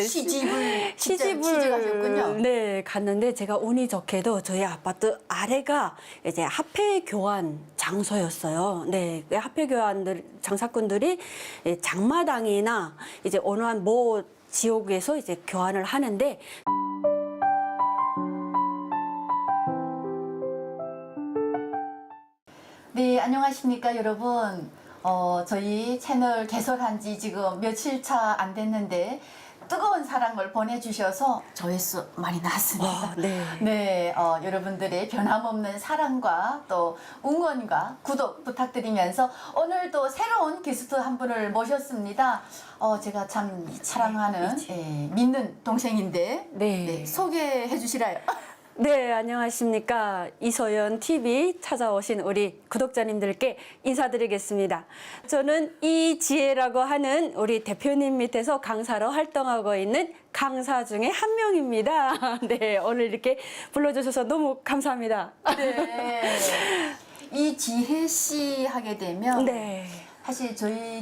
시집을 취직하셨군요. 네, 갔는데 제가 운이 좋게도 저희 아파트 아래가 이제 화폐 교환 장소였어요. 네, 그 화폐 교환들 장사꾼들이 장마당이나 이제 어느 한 모 지역에서 이제 교환을 하는데. 네, 안녕하십니까 여러분. 저희 채널 개설한 지 지금 며칠 차 안 됐는데 뜨거운 사랑을 보내주셔서 조회수 많이 나왔습니다. 네, 여러분들의 변함없는 사랑과 또 응원과 구독 부탁드리면서 오늘도 새로운 게스트 한 분을 모셨습니다. 제가 참 사랑하는 믿는 동생인데 네, 소개해 주시라요. 네, 안녕하십니까. 이소연 TV 찾아오신 우리 구독자님들께 인사드리겠습니다. 저는 이지혜라고 하는 우리 대표님 밑에서 강사로 활동하고 있는 강사 중에 한 명입니다. 네, 오늘 이렇게 불러주셔서 너무 감사합니다. 네. 이지혜 씨 하게 되면 네. 사실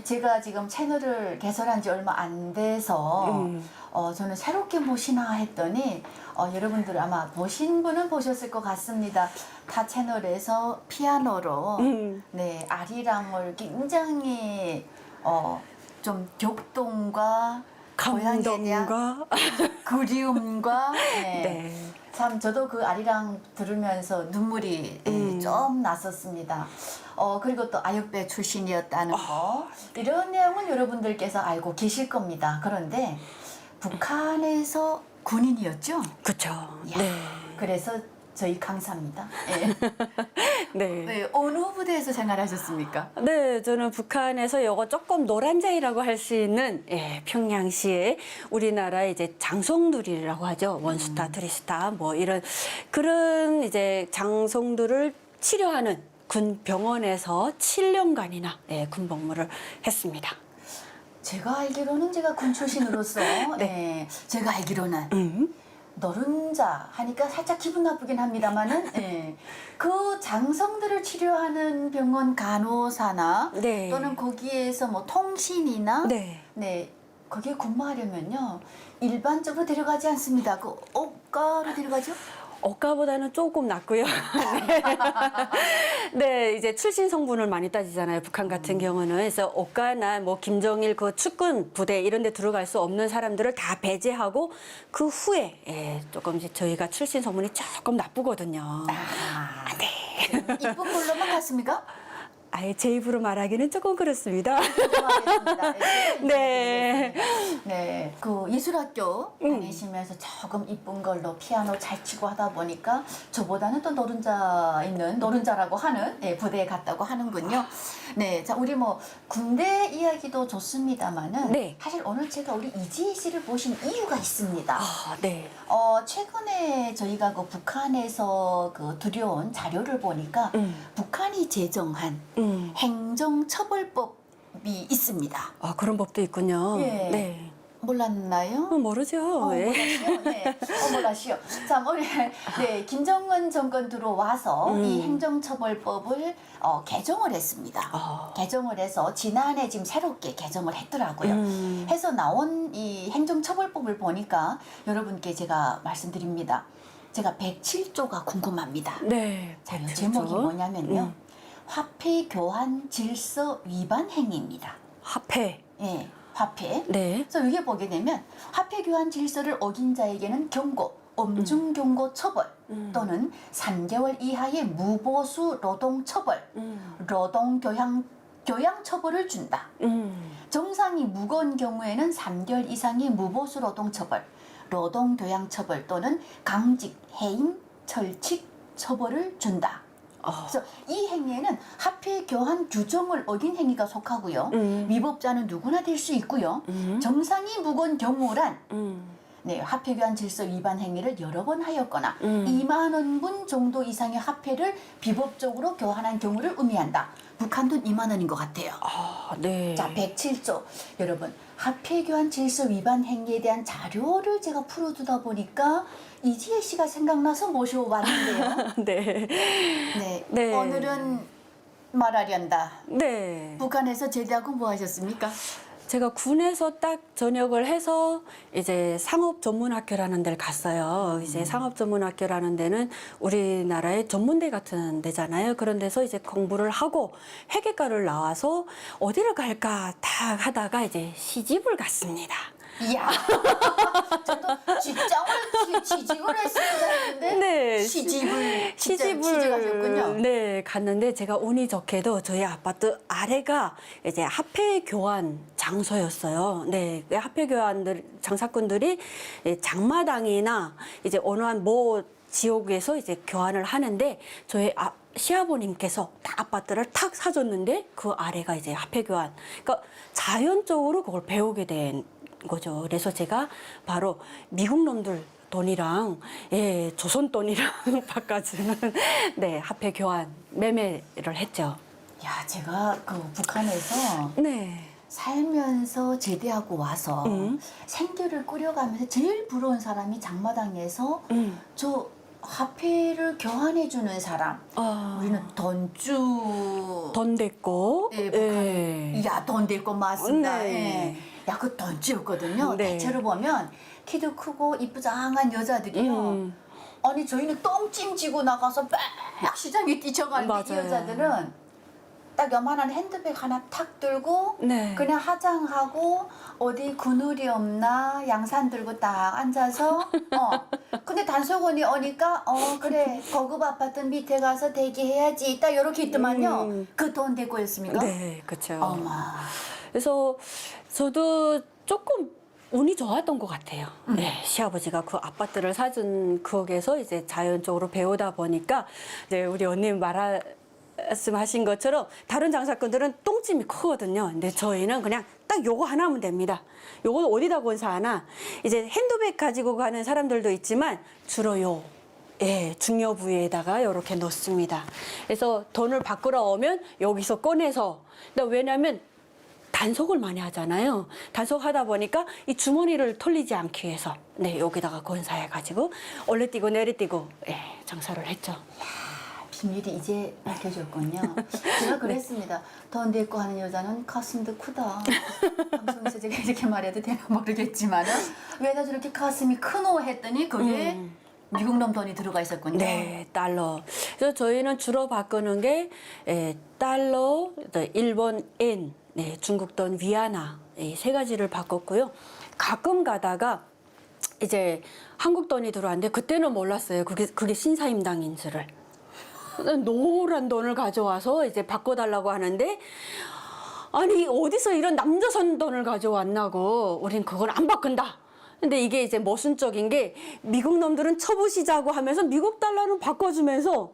제가 지금 채널을 개설한 지 얼마 안 돼서 저는 새롭게 모시나 했더니 여러분들 아마 보신 분은 보셨을 것 같습니다. 타 채널에서 피아노로 네, 아리랑을 굉장히 좀 격동과 고향에 대한 감동과 그리움과 네. 참 저도 그 아리랑 들으면서 눈물이 좀 났었습니다. 그리고 또 아역배 출신이었다는 거 이런 내용은 여러분들께서 알고 계실 겁니다. 그런데 북한에서 군인이었죠? 그쵸. 이야, 네. 그래서 저희 강사입니다. 네. 네. 네, 어느 부대에서 생활하셨습니까? 네, 저는 북한에서 요거 조금 노란자이라고 할 수 있는 평양시에 우리나라 이제 장성들이라고 하죠. 원스타, 트리스타 뭐 이런 그런 이제 장성들을 치료하는 군 병원에서 7년간이나 군 복무를 했습니다. 제가 알기로는 제가 군 출신으로서 네, 제가 알기로는 노른자 하니까 살짝 기분 나쁘긴 합니다만은 그 장성들을 치료하는 병원 간호사나 네. 또는 거기에서 뭐 통신이나 네. 거기에 근무하려면요 일반적으로 데려가지 않습니다. 그 억가로 데려가죠? 억가보다는 조금 낫고요. 네, 이제 출신 성분을 많이 따지잖아요. 북한 같은 경우는. 그래서 억가나 뭐 김정일 그 측근 부대 이런 데 들어갈 수 없는 사람들을 다 배제하고 그 후에 조금 이제 저희가 출신 성분이 조금 나쁘거든요. 네. 이쁜 걸로만 갔습니까? 아예 제 입으로 말하기는 조금 그렇습니다. 죄송하겠습니다. 네. 네, 그 예술학교 다니시면서 조금 이쁜 걸로 피아노 잘 치고 하다 보니까 저보다는 또 노른자라고 하는 부대에 갔다고 하는군요. 네, 자 우리 뭐 군대 이야기도 좋습니다만은 사실 오늘 제가 우리 이지혜 씨를 모신 이유가 있습니다. 네. 최근에 저희가 그 북한에서 그 들여온 자료를 보니까 북한이 제정한 행정처벌법이 있습니다. 아, 그런 법도 있군요. 예. 네. 몰랐나요? 모르죠. 몰랐죠? 네. 몰랐시오. 자, 김정은 정권 들어와서 이 행정처벌법을 개정을 했습니다. 개정을 해서 지난해 지금 새롭게 개정을 했더라고요. 해서 나온 이 행정처벌법을 보니까 여러분께 제가 말씀드립니다. 제가 107조가 궁금합니다. 네. 자, 이 제목이 뭐냐면요. 화폐 교환 질서 위반 행위입니다. 화폐. 예. 화폐. 네. 그래서 이게 보게 되면 화폐 교환 질서를 어긴 자에게는 경고, 엄중 경고 처벌 또는 3개월 이하의 무보수 노동 처벌, 노동 교양 처벌을 준다. 정상이 무거운 경우에는 3개월 이상의 무보수 노동 처벌, 노동 교양 처벌 또는 강직, 해임, 철칙 처벌을 준다. 그래서 이 행위에는 화폐 교환 규정을 어긴 행위가 속하고요. 위법자는 누구나 될 수 있고요. 정상이 무거운 경우란 화폐 교환 질서 위반 행위를 여러 번 하였거나 2만 원분 정도 이상의 화폐를 비법적으로 교환한 경우를 의미한다. 북한 돈 2만 원인 것 같아요. 네. 자, 107조. 여러분, 화폐 교환 질서 위반 행위에 대한 자료를 제가 풀어두다 보니까 이지혜 씨가 생각나서 모셔왔는데요. 네. 오늘은 말하련다. 네. 북한에서 제대하고 뭐 하셨습니까? 제가 군에서 딱 전역을 해서 이제 상업전문학교라는 데를 갔어요. 이제 상업전문학교라는 데는 우리나라의 전문대 같은 데잖아요. 그런 데서 이제 공부를 하고 회계과를 나와서 어디를 갈까 다 하다가 이제 시집을 갔습니다. 이야, 저도 직장을 취직을 했습니다 했는데 네, 취직하셨군요. 네, 갔는데 제가 운이 좋게도 저희 아파트 아래가 이제 화폐 교환 장소였어요. 네, 그 화폐 교환들 장사꾼들이 장마당이나 이제 어느 한 뭐 지역에서 이제 교환을 하는데 저희 시아버님께서 딱 아파트를 탁 사줬는데 그 아래가 이제 화폐 교환. 그러니까 자연적으로 그걸 배우게 된 거죠. 그래서 제가 바로 미국 놈들 돈이랑 조선 돈이랑 바꿔주는 네, 화폐 교환 매매를 했죠. 야, 제가 그 북한에서 네. 살면서 제대하고 와서 생계를 꾸려가면서 제일 부러운 사람이 장마당에서 저 화폐를 교환해 주는 사람. 우리는 돈 됐고. 네, 북한. 야, 돈 될거 맞습니다. 네. 예. 야, 그 돈쥐였거든요. 네. 대체로 보면 키도 크고 이쁘장한 여자들이요. 아니, 저희는 똥찜 지고 나가서 막 시장에 뛰쳐가는데 이 맞아요. 여자들은 딱 요만한 핸드백 하나 탁 들고 네. 그냥 화장하고 어디 그늘이 없나 양산 들고 딱 앉아서 근데 단속원이 오니까 그래 고급 아파트 밑에 가서 대기해야지 딱 요렇게 있더만요. 그 돈 대고였습니까? 네, 그렇죠. 어머. 그래서 저도 조금 운이 좋았던 것 같아요. 네, 시아버지가 그 아파트를 사준 그에서 이제 자연적으로 배우다 보니까 이제 우리 언니 말씀하신 것처럼 다른 장사꾼들은 똥찜이 크거든요. 근데 저희는 그냥 딱 요거 하나 하면 됩니다. 요거 어디다 건사하나 이제 핸드백 가지고 가는 사람들도 있지만 주로 중요 부위에다가 이렇게 넣습니다. 그래서 돈을 바꾸러 오면 여기서 꺼내서 근데 왜냐하면 단속을 많이 하잖아요. 단속하다 보니까 이 주머니를 털리지 않기 위해서 여기다가 건사해가지고 올려뛰고 내려뛰고 장사를 했죠. 비밀이 이제 밝혀졌군요. 제가 그랬습니다. 돈 대고 하는 여자는 가슴도 크다. 방송에서 제가 이렇게 말해도 되나 모르겠지만은 왜나 저렇게 가슴이 크노 했더니 그게 미국 놈 돈이 들어가 있었군요. 네, 달러. 그래서 저희는 주로 바꾸는 게 달러, 일본 엔, 중국 돈 위안화 이 세 가지를 바꿨고요. 가끔 가다가 이제 한국 돈이 들어왔는데 그때는 몰랐어요. 그게 신사임당인 줄을. 노란 돈을 가져와서 이제 바꿔달라고 하는데 아니 어디서 이런 남조선 돈을 가져왔나고 우린 그걸 안 바꾼다. 근데 이게 이제 모순적인 게 미국 놈들은 쳐보시자고 하면서 미국 달러는 바꿔주면서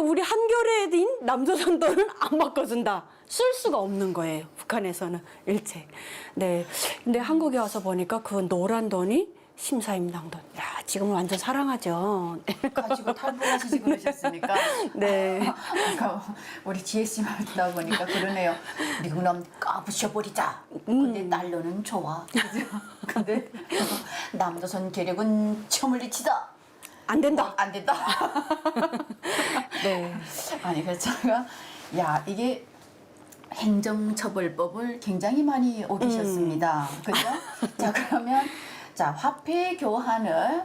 우리 한겨레인 남조선 돈은 안 바꿔준다. 쓸 수가 없는 거예요. 북한에서는 일체. 네. 근데 한국에 와서 보니까 그 노란 돈이 심사임당 돈. 야, 지금은 완전 사랑하죠. 가지고 탈북하시지 그러셨습니까? 네. 그러니까 우리 GSC 말 듣다 보니까 그러네요. 미국 놈 까부셔버리자. 근데 달러는 좋아. 그죠? 근데 남조선 계력은 처물리 치다. 안 된다. 안 된다. 네. 아니 그래서 제가 야 이게 행정처벌법을 굉장히 많이 어기셨습니다. 그죠? 자 그러면 자 화폐 교환을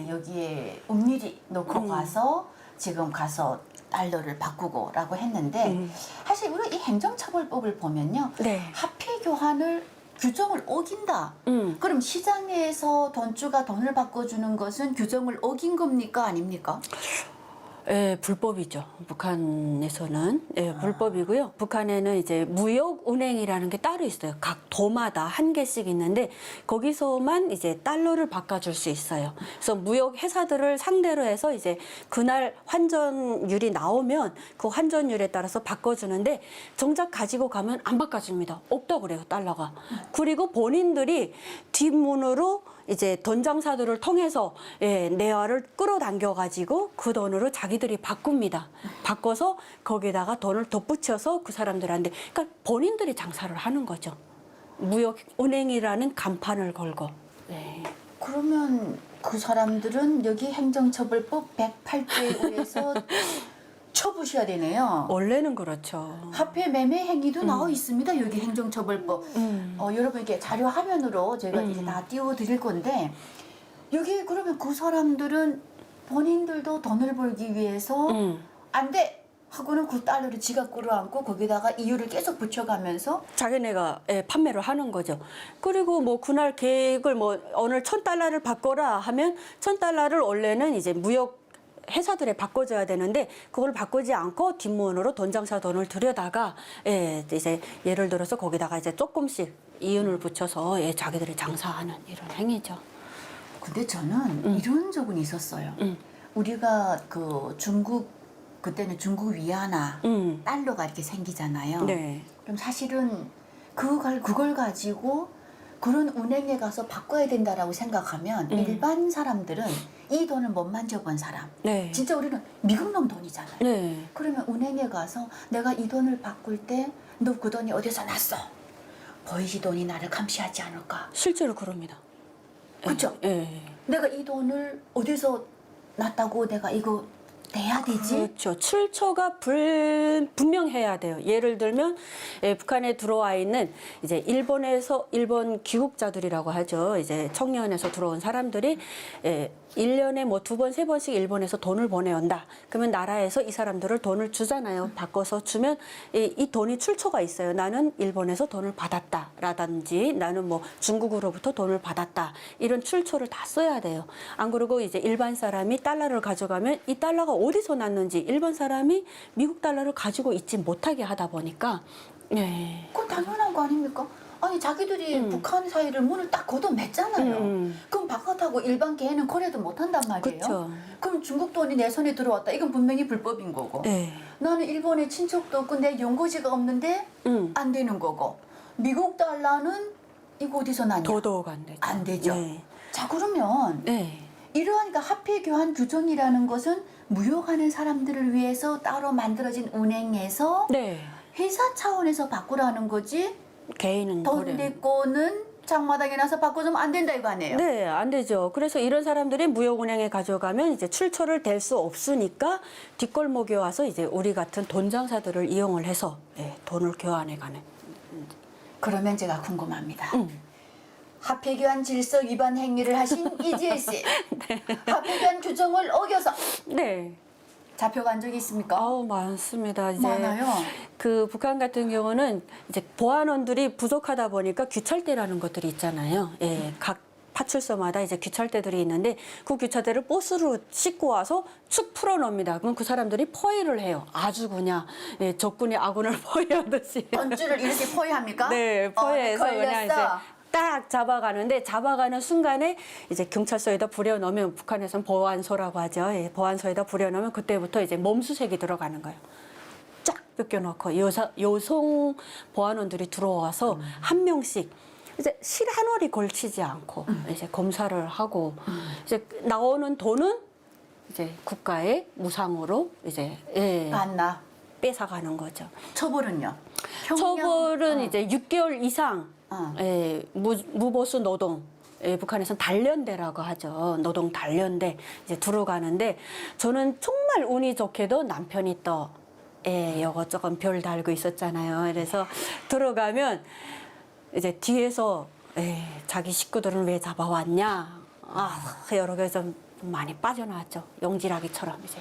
여기에 은밀히 놓고 가서 지금 가서 달러를 바꾸고라고 했는데 사실 우리가 이 행정처벌법을 보면요. 화폐 교환을 규정을 어긴다. 그럼 시장에서 돈주가 돈을 바꿔주는 것은 규정을 어긴 겁니까? 아닙니까? 예, 불법이죠. 북한에서는 불법이고요. 북한에는 이제 무역은행이라는 게 따로 있어요. 각 도마다 한 개씩 있는데 거기서만 이제 달러를 바꿔줄 수 있어요. 그래서 무역 회사들을 상대로 해서 이제 그날 환전율이 나오면 그 환전율에 따라서 바꿔주는데 정작 가지고 가면 안 바꿔줍니다. 없다 그래요, 달러가. 그리고 본인들이 뒷문으로 이제 돈 장사들을 통해서 내화를 끌어당겨 가지고 그 돈으로 자기들이 바꿉니다. 바꿔서 거기다가 돈을 덧붙여서 그 사람들한테 그러니까 본인들이 장사를 하는 거죠. 무역은행이라는 간판을 걸고. 네. 그러면 그 사람들은 여기 행정처벌법 108조에 의해서 쳐부셔야 되네요. 원래는 그렇죠. 화폐 매매 행위도 나와 있습니다. 여기 행정처벌법. 여러분 이게 자료 화면으로 제가 이제 다 띄워드릴 건데 여기 그러면 그 사람들은 본인들도 돈을 벌기 위해서 안 돼! 하고는 그 달러를 지갑 끌어안고 거기다가 이유를 계속 붙여가면서 자기네가 판매를 하는 거죠. 그리고 뭐 그날 계획을 뭐 오늘 1,000달러를 바꿔라 하면 1,000달러를 원래는 이제 무역 회사들에 바꿔줘야 되는데 그걸 바꾸지 않고 뒷문으로 돈 장사 돈을 들여다가 이제 예를 들어서 거기다가 이제 조금씩 이윤을 붙여서 자기들이 장사하는 이런 행위죠. 근데 저는 이런 적은 있었어요. 우리가 그 중국 그때는 중국 위안화 달러가 이렇게 생기잖아요. 네. 그럼 사실은 그걸 가지고 그런 은행에 가서 바꿔야 된다라고 생각하면 일반 사람들은 이 돈을 못 만져본 사람. 네. 진짜 우리는 미국 놈 돈이잖아요. 네. 그러면 은행에 가서 내가 이 돈을 바꿀 때 너 그 돈이 어디서 났어? 보이지 돈이 나를 감시하지 않을까? 실제로 그럽니다. 그렇죠? 예. 내가 이 돈을 어디서 났다고 내가 이거 내야 되지? 그렇죠. 출처가 분명해야 돼요. 예를 들면 북한에 들어와 있는 이제 일본 귀국자들이라고 하죠. 이제 청년에서 들어온 사람들이 1년에 뭐 2번, 3번씩 일본에서 돈을 보내온다. 그러면 나라에서 이 사람들을 돈을 주잖아요. 바꿔서 주면 이 돈이 출처가 있어요. 나는 일본에서 돈을 받았다라든지 나는 뭐 중국으로부터 돈을 받았다. 이런 출처를 다 써야 돼요. 안 그러고 이제 일반 사람이 달러를 가져가면 이 달러가 어디서 났는지 일반 사람이 미국 달러를 가지고 있지 못하게 하다 보니까 그건 당연한 거 아닙니까? 아니 자기들이 북한 사이를 문을 딱 걷어맸잖아요. 그럼 바깥하고 일반 개인은 거래도 못한단 말이에요. 그쵸. 그럼 중국 돈이 내 손에 들어왔다. 이건 분명히 불법인 거고. 네. 나는 일본에 친척도 없고 내 연고지가 없는데 안 되는 거고. 미국 달러는 이거 어디서 나냐? 더더욱 안 되죠. 안 되죠. 네. 자 그러면 네. 이러한 화폐 교환 규정이라는 것은 무역하는 사람들을 위해서 따로 만들어진 은행에서 네. 회사 차원에서 바꾸라는 거지. 개인은 돈 거래는. 내고는 장마당에 나서 바꿔주면 안 된다 이거 아니에요? 네, 안 되죠. 그래서 이런 사람들이 무역은행에 가져가면 이제 출처를 댈 수 없으니까 뒷골목에 와서 이제 우리 같은 돈 장사들을 이용을 해서 돈을 교환해가는. 그러면 제가 궁금합니다. 화폐 교환 질서 위반 행위를 하신 이지혜 씨, 화폐 교환 규정을 어겨서 네. 잡혀간 적이 있습니까? 아우 많습니다. 이제 많아요. 그 북한 같은 경우는 이제 보안원들이 부족하다 보니까 귀찰대라는 것들이 있잖아요. 각 파출소마다 이제 귀찰대들이 있는데 그 귀찰대를 버스로 싣고 와서 축 풀어놓습니다. 그럼 그 사람들이 포위를 해요. 아주 그냥 적군이 아군을 포위하듯이. 번줄을 이렇게 포위합니까? 네, 포위해서 그냥 이제 걸렸어. 딱 잡아가는데 잡아가는 순간에 이제 경찰서에다 부려넣으면 북한에서는 보안소라고 하죠. 보안소에다 부려넣으면 그때부터 이제 몸수색이 들어가는 거예요. 쫙 뺏겨놓고 요송 보안원들이 들어와서 한 명씩 이제 실 한 월이 걸치지 않고 이제 검사를 하고 이제 나오는 돈은 이제 국가의 무상으로 이제 맞나? 뺏어가는 거죠. 처벌은요? 처벌은 이제 6개월 이상 어. 무보수 노동. 북한에서는 단련대라고 하죠. 노동 단련대 이제 들어가는데 저는 정말 운이 좋게도 남편이 또 요거 조금 별 달고 있었잖아요. 그래서 들어가면 이제 뒤에서 자기 식구들은 왜 잡아왔냐. 여러 개 좀 많이 빠져나왔죠. 용지라기처럼 이제.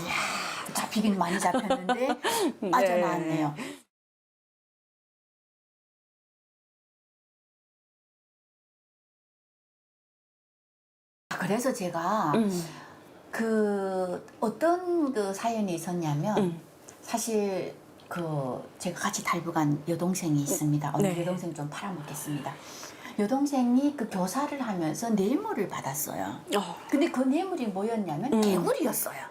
이야, 잡히긴 많이 잡혔는데 빠져나왔네요. 그래서 제가 그 어떤 그 사연이 있었냐면 사실 그 제가 같이 달부간 여동생이 있습니다. 오늘 네. 여동생 좀 팔아먹겠습니다. 여동생이 그 교사를 하면서 뇌물을 받았어요. 근데 그 뇌물이 뭐였냐면 개구리였어요.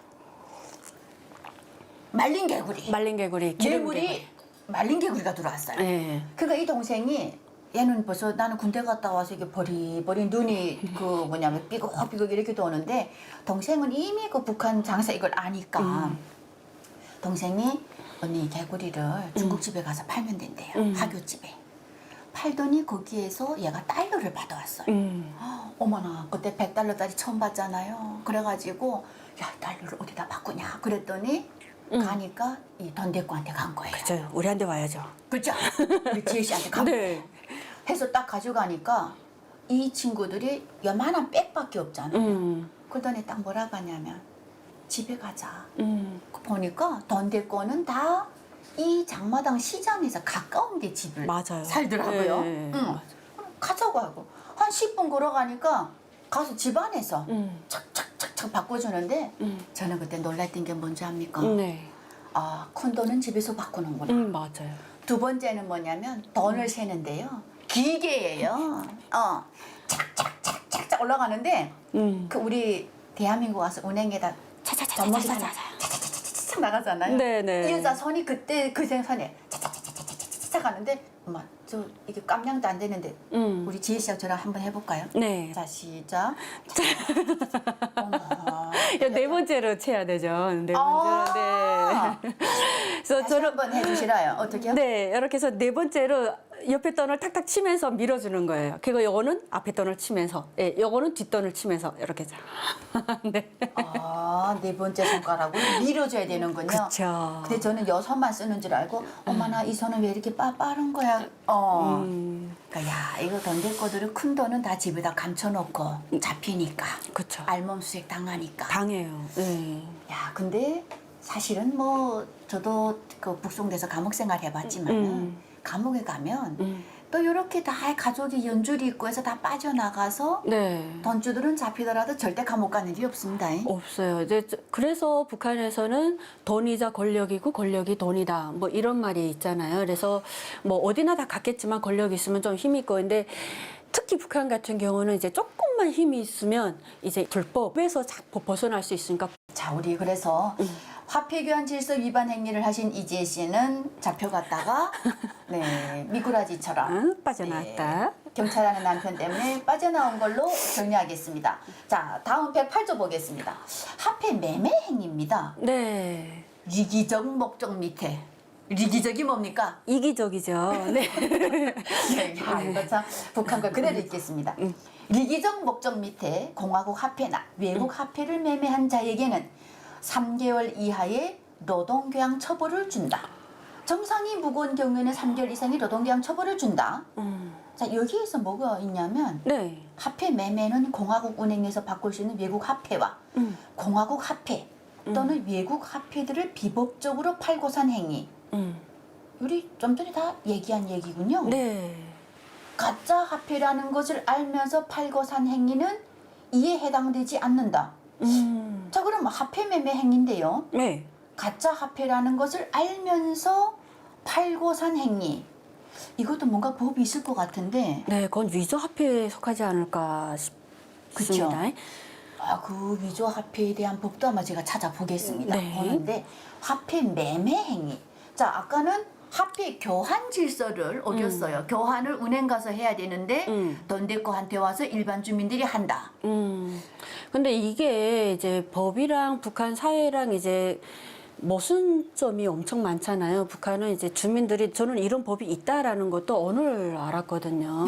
말린 개구리. 말린 개구리, 기름 뇌물이 개구리. 말린 개구리가 들어왔어요. 네. 그러니까 이 동생이 얘는 벌써 나는 군대 갔다 와서 이게 버리버리 눈이 그 뭐냐면 삐걱삐걱 이렇게 도는데 동생은 이미 그 북한 장사 이걸 아니까 동생이 언니 개구리를 중국집에 가서 팔면 된대요. 학교집에. 팔더니 거기에서 얘가 달러를 받아왔어요. 어머나 그때 100달러짜리 처음 받잖아요. 그래가지고 야 달러를 어디다 바꾸냐 그랬더니 가니까 이 던대꾸한테 간 거예요. 그죠. 우리한테 와야죠. 그죠? 우리 지혜 씨한테 간 거예요. 네. 해서 딱 가져가니까 이 친구들이 요만한 백밖에 없잖아요. 그러더니 딱 뭐라고 하냐면 집에 가자. 보니까 던대꾸는 다 이 장마당 시장에서 가까운 데 집을 맞아요. 살더라고요. 네, 응. 맞아요. 그럼 가자고 하고 한 10분 걸어가니까 가서 집 안에서 착착착착 바꿔주는데 저는 그때 놀랐던 게 뭔지 압니까? 네. 아, 콘도는 집에서 바꾸는구나. 맞아요. 두 번째는 뭐냐면 돈을 세는데요. 기계예요. 착착착착착 올라가는데 그 우리 대한민국 와서 은행에다 차차차차차차. 차차차차차차 나가잖아요. 네네. 이 여자 손이 그때 그 생선에 차차차차차차 가는데 엄마 저 이게 깜냥도 안 되는데 우리 지혜 씨랑 저랑 한번 해볼까요? 네. 자 시작. 어머. 야, 네 번째로 채야 되죠. 네 아. 번째로. 네. 그래서 다시 한번 해주시라요. 어떻게요? 네, 이렇게 해서 네 번째로 옆에 돈을 탁탁 치면서 밀어주는 거예요. 그리고 요거는 앞에 돈을 치면서, 예, 요거는 뒷돈을 치면서 이렇게. 네. 아, 네 번째 손가락으로 밀어줘야 되는군요. 그쵸. 근데 저는 여섯만 쓰는 줄 알고 어머나 이 손은 왜 이렇게 빠른 거야? 그러니까 야 이거 던질거들은 큰 돈은 다 집에다 감춰놓고 잡히니까. 그쵸. 알몸수색 당하니까. 당해요. 네. 야 근데 사실은 뭐 저도 그 북송돼서 감옥 생활 해봤지만 감옥에 가면 또 이렇게 다 가족이 연줄이 있고 해서 다 빠져나가서 네. 돈주들은 잡히더라도 절대 감옥 가는 일이 없습니다. 없어요. 이제 그래서 북한에서는 돈이자 권력이고 권력이 돈이다. 뭐 이런 말이 있잖아요. 그래서 뭐 어디나 다 같겠지만 권력이 있으면 좀 힘이 있고 근데 특히 북한 같은 경우는 이제 조금만 힘이 있으면 이제 불법에서 자꾸 벗어날 수 있으니까. 자, 우리 그래서 화폐 교환 질서 위반 행위를 하신 이지혜 씨는 잡혀갔다가 네, 미꾸라지처럼 빠져나왔다. 네, 경찰하는 남편 때문에 빠져나온 걸로 정리하겠습니다. 자, 다음 108조 보겠습니다. 화폐 매매 행위입니다. 네. 이기적 목적 밑에 이기적이 뭡니까? 이기적이죠. 네. 네, 야, 이거 참 북한 걸 그대로 읽겠습니다. 이기적 목적 밑에 공화국 화폐나 외국 화폐를 매매한 자에게는 3개월 이하의 노동교양 처벌을 준다. 정상이 무거운 경우에는 3개월 이상의 노동교양 처벌을 준다. 자, 여기에서 뭐가 있냐면 네. 화폐 매매는 공화국 은행에서 바꿀 수 있는 외국 화폐와 공화국 화폐 또는 외국 화폐들을 비법적으로 팔고 산 행위. 우리 좀 전에 다 얘기한 얘기군요. 네. 가짜 화폐라는 것을 알면서 팔고 산 행위는 이에 해당되지 않는다. 자, 그럼 화폐 매매 행위인데요. 네. 가짜 화폐라는 것을 알면서 팔고 산 행위. 이것도 뭔가 법이 있을 것 같은데. 네, 그건 위조 화폐에 속하지 않을까 싶습니다. 아, 그 위조 화폐에 대한 법도 아마 제가 찾아보겠습니다. 네. 보는데 화폐 매매 행위. 자, 아까는 화폐 교환 질서를 어겼어요. 교환을 은행 가서 해야 되는데 던대꾸한테 와서 일반 주민들이 한다. 근데 이게 이제 법이랑 북한 사회랑 이제 모순점이 엄청 많잖아요. 북한은 이제 주민들이 저는 이런 법이 있다라는 것도 오늘 알았거든요.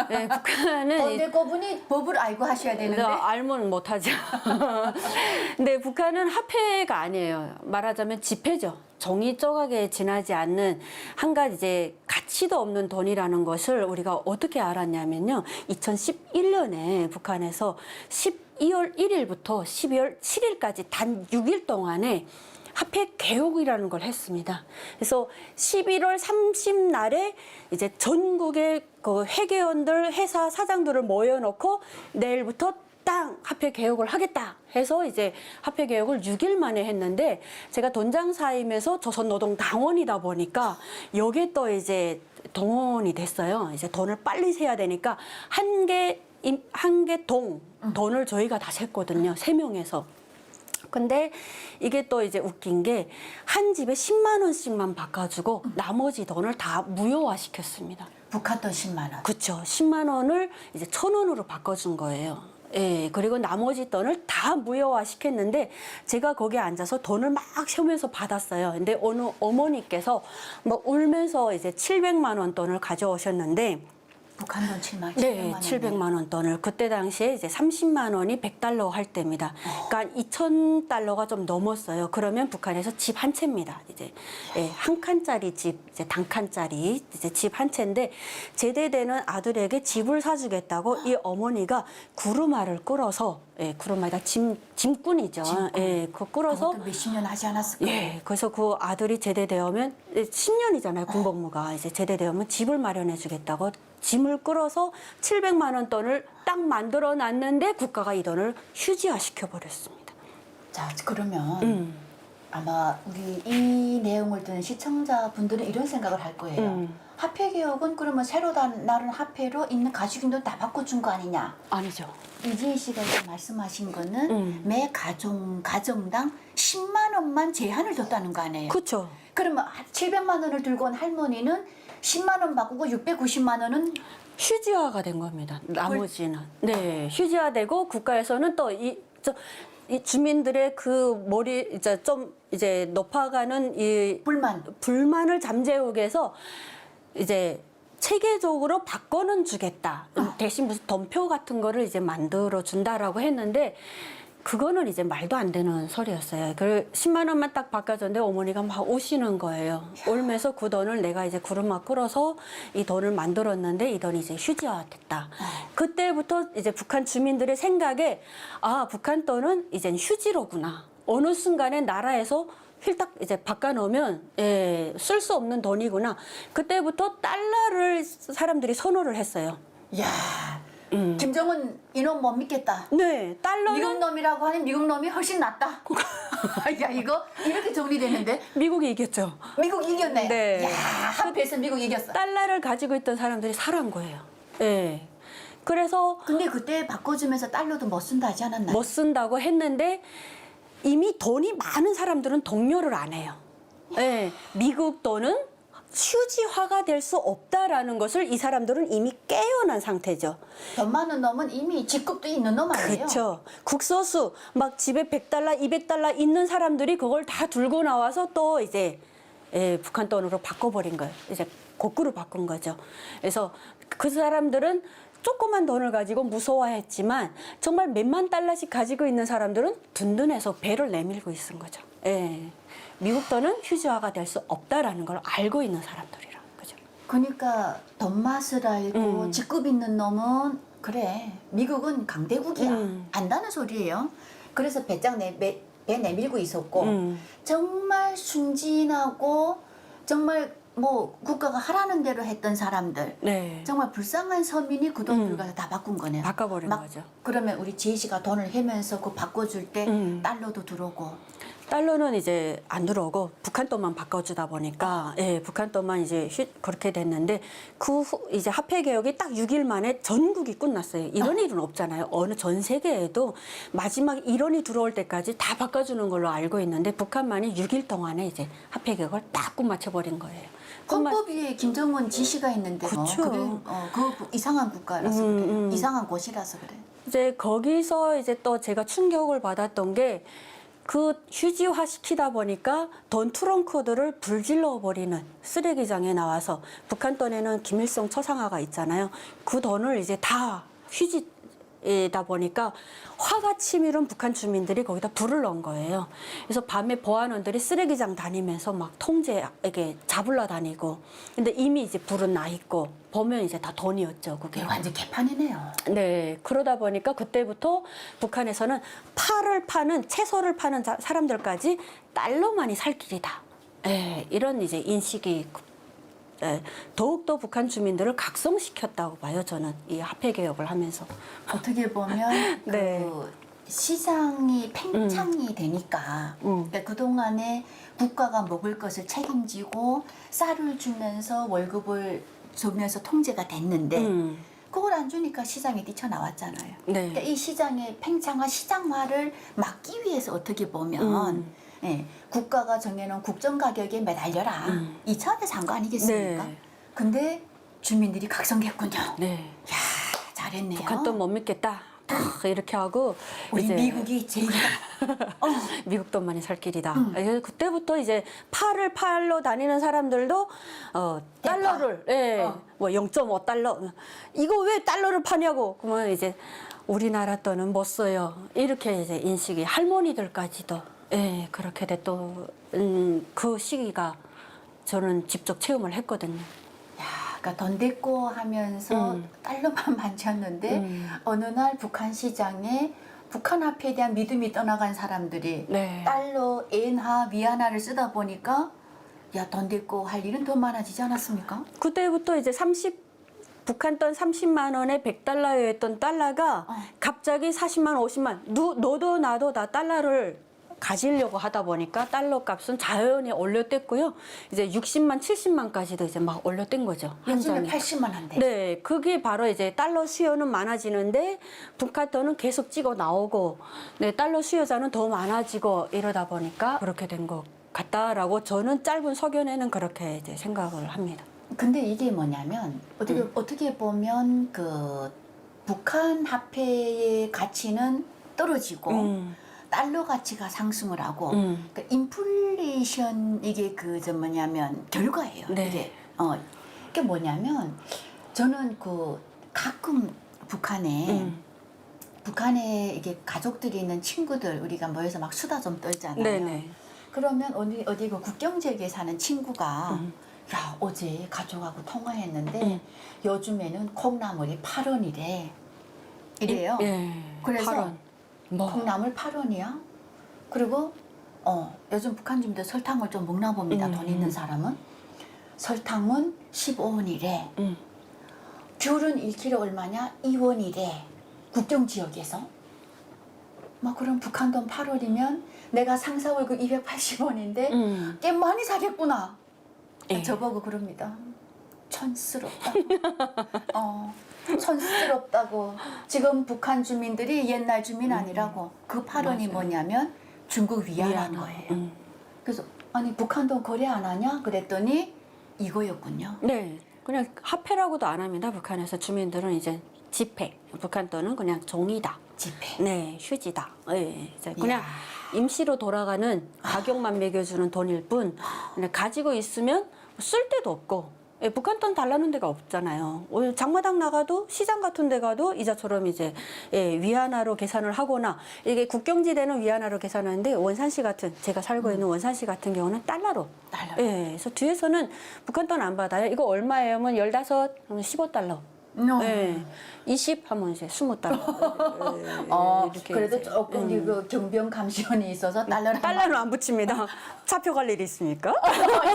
네, 북한은 던대꾸분이 법을 알고 하셔야 되는데. 알면 못하죠. 근데 북한은 화폐가 아니에요. 말하자면 지폐죠. 종이 조각에 지나지 않는 한 가지 이제 가치도 없는 돈이라는 것을 우리가 어떻게 알았냐면요. 2011년에 북한에서 12월 1일부터 12월 7일까지 단 6일 동안에 화폐 개혁이라는 걸 했습니다. 그래서 11월 30날에 이제 전국의 그 회계원들, 회사 사장들을 모여놓고 내일부터 땅 화폐 개혁을 하겠다 해서 이제 화폐 개혁을 6일 만에 했는데 제가 돈장사이면서 조선노동당원이다 보니까 여기에 또 이제 동원이 됐어요. 이제 돈을 빨리 세야 되니까 한 개 돈을 저희가 다 셌거든요. 3명에서. 근데 이게 또 이제 웃긴 게 한 집에 10만 원씩만 바꿔주고 나머지 돈을 다 무효화 시켰습니다. 북한 돈 10만 원. 그렇죠. 10만 원을 이제 1,000원으로 바꿔준 거예요. 예, 그리고 나머지 돈을 다 무효화 시켰는데 제가 거기에 앉아서 돈을 막 세우면서 받았어요. 근데 어느 어머니께서 뭐 울면서 이제 700만 원 돈을 가져오셨는데 북한 돈 7만, 네, 700만 원. 700만 원 돈을 그때 당시에 이제 30만 원이 100달러 할 때입니다. 그러니까 2,000달러가 좀 넘었어요. 그러면 북한에서 집 한 채입니다. 이제 한 칸짜리 집, 이제 단칸짜리 이제 집 한 채인데 제대되는 아들에게 집을 사주겠다고 이 어머니가 구루마를 끌어서 구루마에다 짐꾼이죠. 그 끌어서 그것도 몇십 년 하지 않았을까? 그래서 그 아들이 제대되면 10년이잖아요, 군복무가. 이제 제대되면 집을 마련해 주겠다고 짐을 끌어서 700만 원 돈을 딱 만들어 놨는데 국가가 이 돈을 휴지화 시켜버렸습니다. 자, 그러면 아마 우리 이 내용을 듣는 시청자분들은 이런 생각을 할 거예요. 화폐개혁은 그러면 새로 나른 화폐로 있는 가죽인 돈 다 바꿔준 거 아니냐? 아니죠. 이지혜 씨가 지금 말씀하신 거는 매 가정당 10만 원만 제한을 뒀다는 거 아니에요? 그렇죠. 그러면 700만 원을 들고 온 할머니는 10만 원 바꾸고 690만 원은 휴지화가 된 겁니다. 나머지는. 네, 휴지화되고 국가에서는 또 이 주민들의 그 머리 이제 좀 이제 높아가는 이 불만을 잠재우기 위해서 이제 체계적으로 바꿔는 주겠다. 대신 무슨 덤표 같은 거를 이제 만들어 준다라고 했는데 그거는 이제 말도 안 되는 소리였어요. 그 10만 원만 딱 바꿔줬는데 어머니가 막 우시는 거예요. 울면서 그 돈을 내가 이제 구름막 끌어서 이 돈을 만들었는데 이 돈이 이제 휴지화됐다. 그때부터 이제 북한 주민들의 생각에 아, 북한 돈은 이젠 휴지로구나. 어느 순간에 나라에서 휠딱 이제 바꿔놓으면 쓸 수 없는 돈이구나. 그때부터 달러를 사람들이 선호를 했어요. 야, 김정은 이놈 못 믿겠다. 네, 달러는 미국 놈이라고 하는 미국 놈이 훨씬 낫다. 야, 이거 이렇게 정리되는데 미국이 이겼죠. 미국 이겼네. 네. 야, 합해서 미국 이겼어. 달러를 가지고 있던 사람들이 사란 거예요. 네. 그래서 근데 그때 바꿔주면서 달러도 못 쓴다 하지 않았나요? 못 쓴다고 했는데 이미 돈이 많은 사람들은 동요를 안 해요. 네. 미국 돈은 휴지화가 될 수 없다라는 것을 이 사람들은 이미 깨어난 상태죠. 돈 많은 놈은 이미 직급도 있는 놈 아니에요? 그렇죠. 국소수 막 집에 100달러, 200달러 있는 사람들이 그걸 다 들고 나와서 또 이제 북한 돈으로 바꿔버린 거예요. 이제 거꾸로 바꾼 거죠. 그래서 그 사람들은 조그만 돈을 가지고 무서워했지만 정말 몇만 달러씩 가지고 있는 사람들은 든든해서 배를 내밀고 있은 거죠. 미국 돈은 휴지화가 될 수 없다라는 걸 알고 있는 사람들이라 그죠. 그러니까 돈 맛을 알고 직급 있는 놈은 그래 미국은 강대국이야 안다는 소리예요. 그래서 배 내밀고 있었고 정말 순진하고 정말 뭐 국가가 하라는 대로 했던 사람들 정말 불쌍한 서민이 그 돈 들어가서 다 바꾼 거네요. 바꿔버린 거죠. 그러면 우리 지혜 씨가 돈을 해면서 그 바꿔줄 때 달러도 들어오고 달러는 이제 안 들어오고 북한 돈만 바꿔주다 보니까 북한 돈만 이제 그렇게 됐는데 그 후 이제 화폐 개혁이 딱 6일 만에 전국이 끝났어요. 이런 일은 없잖아요. 어느 전 세계에도 마지막 일원이 들어올 때까지 다 바꿔주는 걸로 알고 있는데 북한만이 6일 동안에 이제 화폐 개혁을 딱 끝마쳐버린 거예요. 헌법 위에 김정은 지시가 있는데 그쵸. 그 이상한 국가라서 그래. 이상한 곳이라서 그래. 이제 거기서 이제 또 제가 충격을 받았던 게 그 휴지화 시키다 보니까 돈 트렁크들을 불질러 버리는 쓰레기장에 나와서 북한 돈에는 김일성 초상화가 있잖아요. 그 돈을 이제 다 휴지다 보니까 화가 치밀은 북한 주민들이 거기다 불을 넣은 거예요. 그래서 밤에 보안원들이 쓰레기장 다니면서 막 통제에게 잡으러 다니고 근데 이미 이제 불은 나 있고 보면 이제 다 돈이었죠. 그게 완전 개판이네요. 네, 그러다 보니까 그때부터 북한에서는 파를 파는 채소를 파는 사람들까지 달러만이 살 길이다. 이런 이제 인식이 더욱더 북한 주민들을 각성시켰다고 봐요. 저는 이 화폐 개혁을 하면서 어떻게 보면 네. 그 시장이 팽창이 되니까 그러니까 그동안에 국가가 먹을 것을 책임지고 쌀을 주면서 월급을 주면서 통제가 됐는데 그걸 안 주니까 시장에 뛰쳐나왔잖아요. 그러니까 이 시장의 팽창과 시장화를 막기 위해서 어떻게 보면 국가가 정해놓은 국정 가격에 매달려라 이 차원에서 한 거 아니겠습니까? 근데 주민들이 각성했군요. 야, 잘했네요. 북한 돈 못 믿겠다. 이렇게 하고 우리 미국이 제일이다. 미국 돈만이 살 길이다. 그때부터 이제 팔을 팔러 다니는 사람들도 달러를 뭐 0.5달러 이거 왜 달러를 파냐고 그러면 이제 우리나라 돈은 못 써요. 이렇게 이제 인식이 할머니들까지도 그렇게 됐던 그 시기가 저는 직접 체험을 했거든요. 야, 그러니까 돈 댔고 하면서 달러만 만졌는데 어느 날 북한 시장에 북한 화폐에 대한 믿음이 떠나간 사람들이 네. 달러, 엔화, 위안화를 쓰다 보니까 야, 돈 댔고 할 일은 더 많아지지 않았습니까? 그때부터 이제 북한 돈 30만 원에 100달러였던 달러가 갑자기 40만, 50만 너도 나도 다 달러를 가지려고 하다 보니까 달러 값은 자연히 올려댔고요. 이제 60만, 70만까지도 이제 막 올려댄 거죠. 요즘에 현장에. 80만 한대. 네, 그게 바로 이제 달러 수요는 많아지는데 북한 돈은 계속 찍어 나오고, 네, 달러 수요자는 더 많아지고 이러다 보니까 그렇게 된 것 같다라고 저는 짧은 소견에는 그렇게 이제 생각을 합니다. 근데 이게 뭐냐면 어떻게 보면 그 북한 화폐의 가치는 떨어지고 달러 가치가 상승을 하고 그러니까 인플레이션 이게 저 뭐냐면 결과예요. 네. 이게 뭐냐면 저는 그 가끔 북한에 이게 가족들이 있는 친구들 우리가 모여서 막 수다 좀 떨잖아요. 네네. 그러면 어디 그 국경 지역에 사는 친구가 야 어제 가족하고 통화했는데 요즘에는 콩나물이 8원이래 이래요. 예. 그래서 8원. 뭐. 콩나물 8원이야. 그리고 요즘 북한 주민들 설탕을 좀 먹나 봅니다. 돈 있는 사람은 설탕은 15원이래. 귤은 1kg 얼마냐? 2원이래. 국경 지역에서. 막 그럼 북한 돈 8원이면 내가 상사 월급 280원인데 꽤 많이 사겠구나. 예. 저보고 그럽니다. 촌스럽다. 촌스럽다고. 지금 북한 주민들이 옛날 주민 아니라고. 그 8원이 맞아요. 뭐냐면 중국 위안화인 거예요. 그래서 아니 북한 돈 거래 안 하냐? 그랬더니 이거였군요. 네. 그냥 화폐라고도 안 합니다. 북한에서 주민들은 이제 지폐. 북한 돈은 그냥 종이다. 지폐. 네, 휴지다. 예, 이제 그냥 임시로 돌아가는 가격만 매겨주는 돈일 뿐, 그냥 가지고 있으면 쓸 데도 없고, 예, 북한 돈 달라는 데가 없잖아요. 오늘 장마당 나가도 시장 같은 데 가도 이자처럼 이제 위안화로 계산을 하거나 이게 국경지대는 위안화로 계산하는데 원산시 같은 제가 살고 있는 원산시 같은 경우는 달러로. 예, 그래서 뒤에서는 북한 돈 안 받아요. 이거 얼마예요? 하면 15, 하면 15달러. 네. 20 하면 이제 20달러. 이렇게 그래도 이제. 조금 그 경비용 감시원이 있어서 달러는 안 붙입니다. 잡혀갈 일이 있습니까?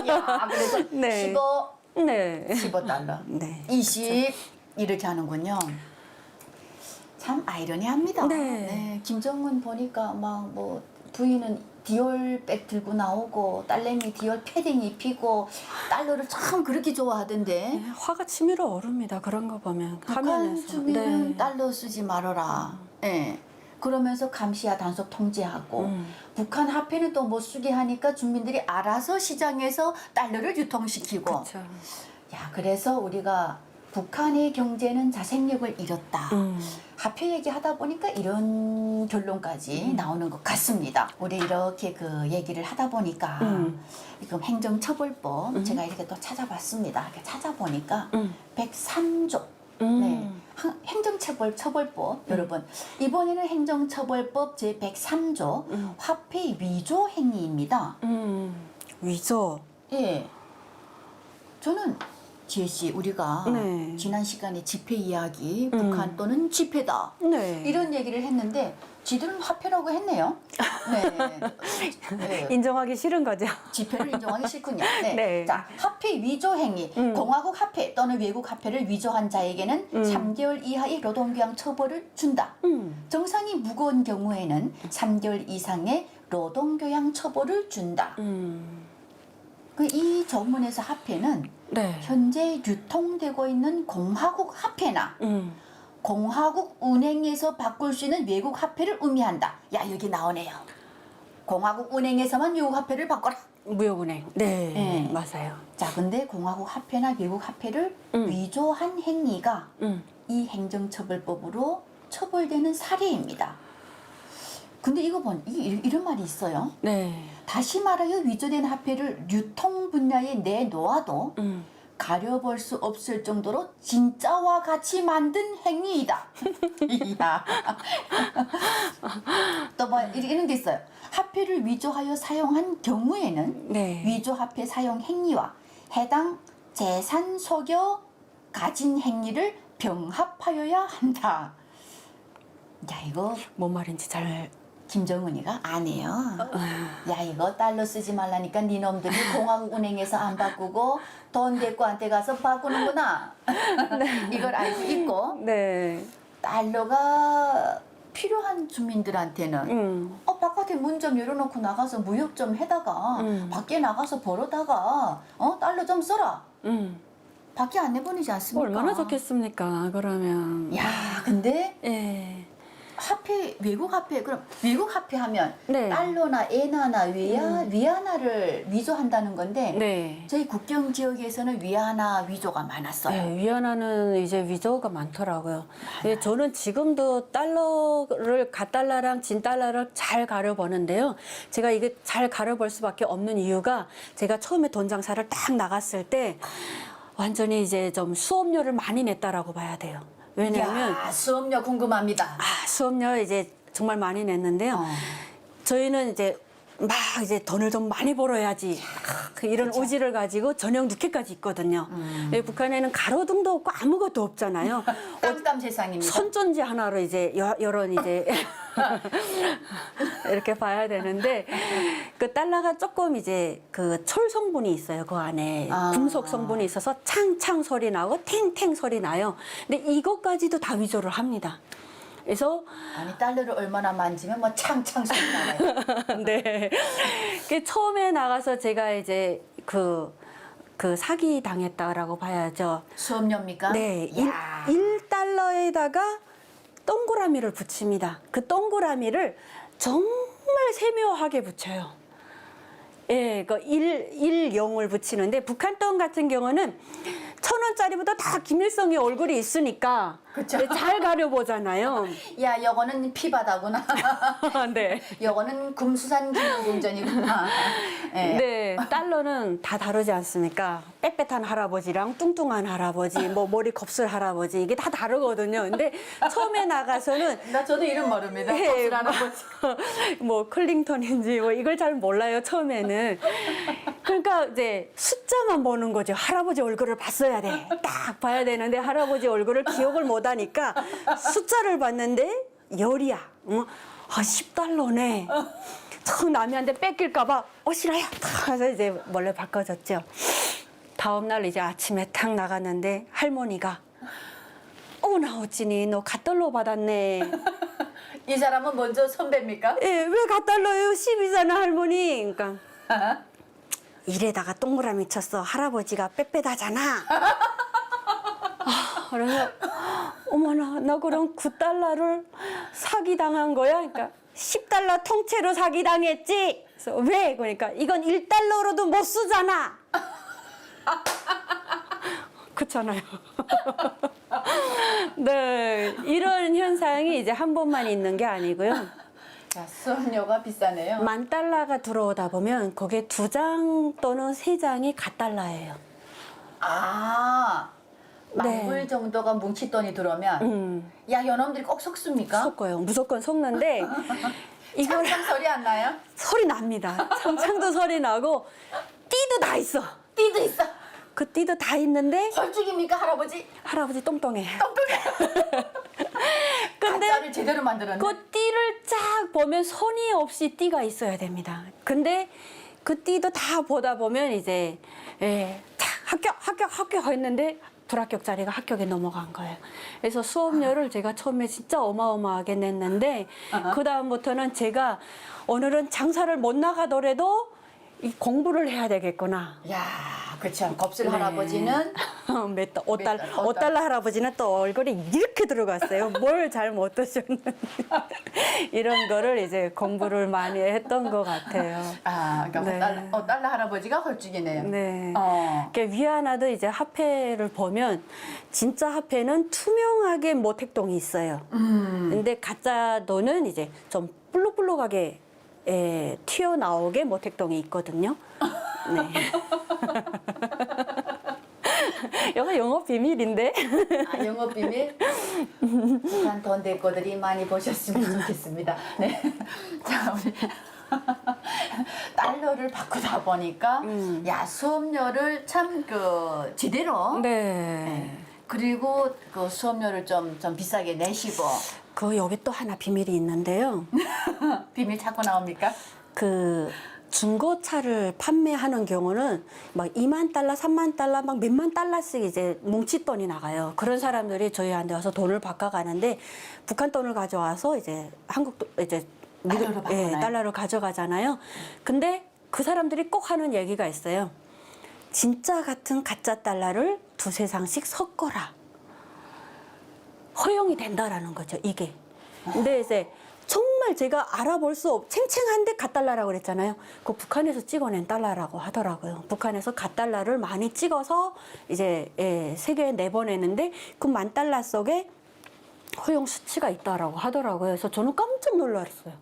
야, 그래서 네. 15달러. 네. 20 이렇게 하는군요. 참 아이러니합니다. 네. 김정은 보니까 막 뭐 부인은 디올백 들고 나오고 딸내미 디올 패딩 입히고 달러를 참 그렇게 좋아하던데 화가 치밀어 오릅니다. 그런 거 보면 북한 화면에서. 주민은 네. 달러 쓰지 말아라. 예. 그러면서 감시와 단속 통제하고 북한 화폐는 또 못 쓰게 하니까 주민들이 알아서 시장에서 달러를 유통시키고 그렇죠. 야 그래서 우리가 북한의 경제는 자생력을 잃었다. 화폐 얘기하다 보니까 이런 결론까지 나오는 것 같습니다. 우리 이렇게 그 얘기를 하다 보니까 지금 행정처벌법 제가 이렇게 또 찾아봤습니다. 이렇게 찾아보니까 103조 네. 행정처벌법 여러분 이번에는 행정처벌법 제103조 화폐 위조 행위입니다. 위조. 예. 저는 지혜 씨 우리가 네. 지난 시간에 지폐 이야기 북한 또는 지폐다 네. 이런 얘기를 했는데 지들은 화폐라고 했네요. 네. 네. 인정하기 싫은 거죠. 지폐를 인정하기 싫군요. 네. 네. 자, 화폐 위조 행위. 공화국 화폐 또는 외국 화폐를 위조한 자에게는 3개월 이하의 노동교양 처벌을 준다. 정상이 무거운 경우에는 3개월 이상의 노동교양 처벌을 준다. 이 조문에서 화폐는 네. 현재 유통되고 있는 공화국 화폐나 공화국 은행에서 바꿀 수 있는 외국 화폐를 의미한다. 야 여기 나오네요. 공화국 은행에서만 외국 화폐를 바꿔라. 무역은행. 네. 네. 맞아요. 자, 근데 공화국 화폐나 외국 화폐를 위조한 행위가 이 행정처벌법으로 처벌되는 사례입니다. 근데 이거 이런 말이 있어요. 네. 다시 말하여 위조된 화폐를 유통 분야에 내놓아도 가려볼 수 없을 정도로 진짜와 같이 만든 행위이다. 이야. 또 뭐 이런 게 있어요. 화폐를 위조하여 사용한 경우에는 네. 위조 화폐 사용 행위와 해당 재산 속여 가진 행위를 병합하여야 한다. 야, 이거 뭔 말인지 잘. 김정은이가 안 해요. 야, 이거 달러 쓰지 말라니까 니놈들이 공화국은행에서 안 바꾸고 돈 대꾸한테 가서 바꾸는구나. 이걸 알고 있고 네. 달러가 필요한 주민들한테는 바깥에 문 좀 열어놓고 나가서 무역 좀 해다가 밖에 나가서 벌어다가 달러 좀 써라. 밖에 안 내보내지 않습니까? 얼마나 좋겠습니까? 그러면. 야, 근데 예. 화폐, 외국 화폐, 그럼 외국 화폐 하면 네. 달러나 엔화나 위안화를 위조한다는 건데 네. 저희 국경 지역에서는 위안화 위조가 많았어요. 네, 위안화는 이제 위조가 많더라고요. 예, 저는 지금도 달러를 갓달러랑 진달러를 잘 가려보는데요. 제가 이게 잘 가려볼 수밖에 없는 이유가 제가 처음에 돈 장사를 딱 나갔을 때 완전히 이제 좀 수업료를 많이 냈다라고 봐야 돼요. 왜냐하면 야, 수업료 궁금합니다. 수업료 이제 정말 많이 냈는데요. 저희는 이제 막 이제 돈을 좀 많이 벌어야지 이런 의지를 가지고 저녁 늦게까지 있거든요. 북한에는 가로등도 없고 아무것도 없잖아요. 깜깜 세상입니다. 손전지 하나로 이제 이런 이제 이렇게 봐야 되는데 그 달러가 조금 이제 그 철 성분이 있어요. 그 안에 금속 성분이 있어서 창창 소리 나고 탱탱 소리 나요. 근데 이것까지도 다 위조를 합니다. 그래서 아니 달러를 얼마나 만지면 뭐 창창 소리 나요. 네. 그 처음에 나가서 제가 이제 그 사기 당했다라고 봐야죠. 수업료입니까? 네. 야. 1달러에다가 동그라미를 붙입니다. 그 동그라미를 정말 세묘하게 붙여요. 예, 그 0을 붙이는데 북한 돈 같은 경우는 1,000원짜리보다 다 김일성의 얼굴이 있으니까 그쵸. 네, 잘 가려보잖아요. 야, 요거는 피바다구나. 네. 요거는 금수산 기능공전이구나. 네. 네, 달러는 다 다르지 않습니까? 빽빽한 할아버지랑 뚱뚱한 할아버지, 뭐 머리 kop슬 할아버지 이게 다 다르거든요. 근데 처음에 나가서는 나 저도 이름 모릅니다. 네, kop슬 할아버지. 뭐 클링턴인지 뭐 이걸 잘 몰라요 처음에는. 그러니까 이제 숫자만 보는 거죠. 할아버지 얼굴을 봤어야 돼. 딱 봐야 되는데 할아버지 얼굴을 기억을 못 하니까 숫자를 봤는데 열이야. 10달러네. 턱 남이한테 뺏길까봐 싫어요. 탁 해서 이제 몰래 바꿔줬죠. 다음날 이제 아침에 탁 나갔는데 할머니가 나 어찌니 너 갓달러 받았네. 이 사람은 먼저 선배입니까? 예, 왜 갓달러요? 10이잖아 할머니. 그러니까 이래다가 동그라미 쳤어. 할아버지가 빽빽하잖아. 그래서 어머나 나 그럼 9달러를 사기당한 거야. 그러니까 10달러 통째로 사기당했지. 그래서 왜? 그러니까 이건 1달러로도 못 쓰잖아. 그렇잖아요. 네, 이런 현상이 이제 한 번만 있는 게 아니고요. 야, 수업료가 비싸네요. 10,000달러가 들어오다 보면 거기에 2장 또는 3장이 갓달러예요. 아, 네. 만불 정도가 뭉칫돈이 들어오면 야, 요놈들이 꼭 속습니까? 섞어요. 무조건 섞는데 이걸 창창 소리 안 나요? 소리 납니다. 창창도 소리 나고 띠도 다 있어. 띠도 있어. 그 띠도 다 있는데 헐쭉입니까, 할아버지? 할아버지 똥똥해. 똥똥해. 근데 가짜를 제대로 만들었네. 그 띠를 쫙 보면 손이 없이 띠가 있어야 됩니다. 근데 그 띠도 다 보다 보면 이제 탁 합격 했는데 불합격자리가 합격에 넘어간 거예요. 그래서 수업료를 제가 처음에 진짜 어마어마하게 냈는데 그 다음부터는 제가 오늘은 장사를 못 나가더라도 이 공부를 해야 되겠구나. 야, 그렇죠. 겁술 네. 할아버지는 몇 달, 5달, 몇 달, 5달러 할아버지는 또 얼굴이 이렇게 들어갔어요. 뭘 잘못 드셨는지. 이런 거를 이제 공부를 많이 했던 것 같아요. 아, 그러니까 네. 달러 할아버지가 헐쭉이네요. 네. 어. 위안화도 이제 화폐를 보면 진짜 화폐는 투명하게 모택동이 있어요. 근데 가짜 돈은 이제 좀 볼록볼록하게 튀어나오게 모택동이 있거든요. 네. 이거 영업 비밀인데. 아, 영업 비밀? 북한 돈 대거들이 많이 보셨으면 좋겠습니다. 네. 자, 우리 달러를 바꾸다 보니까 야, 수업료를 참 그 지대로 네. 그리고 그 수업료를 좀 비싸게 내시고 여기 또 하나 비밀이 있는데요. 비밀 찾고 나옵니까? 그 중고차를 판매하는 경우는 막 2만 달러, 3만 달러, 막 몇만 달러씩 이제 뭉칫돈이 나가요. 그런 사람들이 저희한테 와서 돈을 바꿔가는데 북한 돈을 가져와서 이제 한국 이제 달러로 바꾸나요? 달러로 가져가잖아요. 근데 그 사람들이 꼭 하는 얘기가 있어요. 진짜 같은 가짜 달러를 두세 장씩 섞어라. 허용이 된다라는 거죠, 이게. 근데 이제 정말 제가 알아볼 수 챙챙한데 갓달러라고 그랬잖아요. 그 북한에서 찍어낸 달러라고 하더라고요. 북한에서 갓달러를 많이 찍어서 이제 세계에 내보내는데 그 10,000달러 속에 허용 수치가 있다라고 하더라고요. 그래서 저는 깜짝 놀랐어요.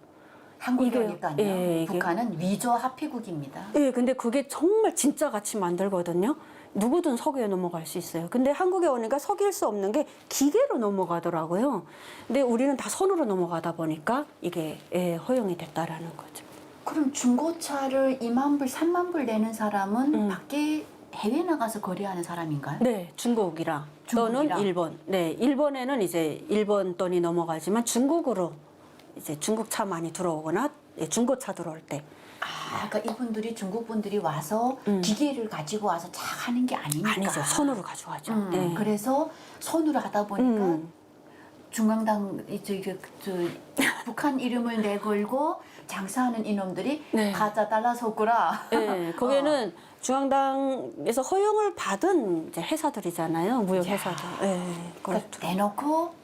한국이니까요. 이게. 북한은 위조 화폐국입니다. 예, 근데 그게 정말 진짜 같이 만들거든요. 누구든 석유에 넘어갈 수 있어요. 근데 한국에 오니까 석일 수 없는 게 기계로 넘어가더라고요. 근데 우리는 다 손으로 넘어가다 보니까 이게 허용이 됐다라는 거죠. 그럼 중고차를 2만 불, 3만 불 내는 사람은 밖에 해외 나가서 거래하는 사람인가요? 네, 중국이랑 또는 중국이랑? 일본. 네, 일본에는 이제 일본 돈이 넘어가지만 중국으로 이제 중국 차 많이 들어오거나 중고차 들어올 때. 아, 그러니까 이분들이 중국 분들이 와서 기계를 가지고 와서 쫙 하는 게 아니니까. 아니죠, 손으로 가져가죠. 네. 그래서 손으로 하다 보니까 중앙당 북한 이름을 내걸고 장사하는 이놈들이 네. 가짜 달러 섞으라. 네, 거기는 중앙당에서 허용을 받은 이제 회사들이잖아요, 무역 회사들. 네, 그러니까 그렇죠. 대놓고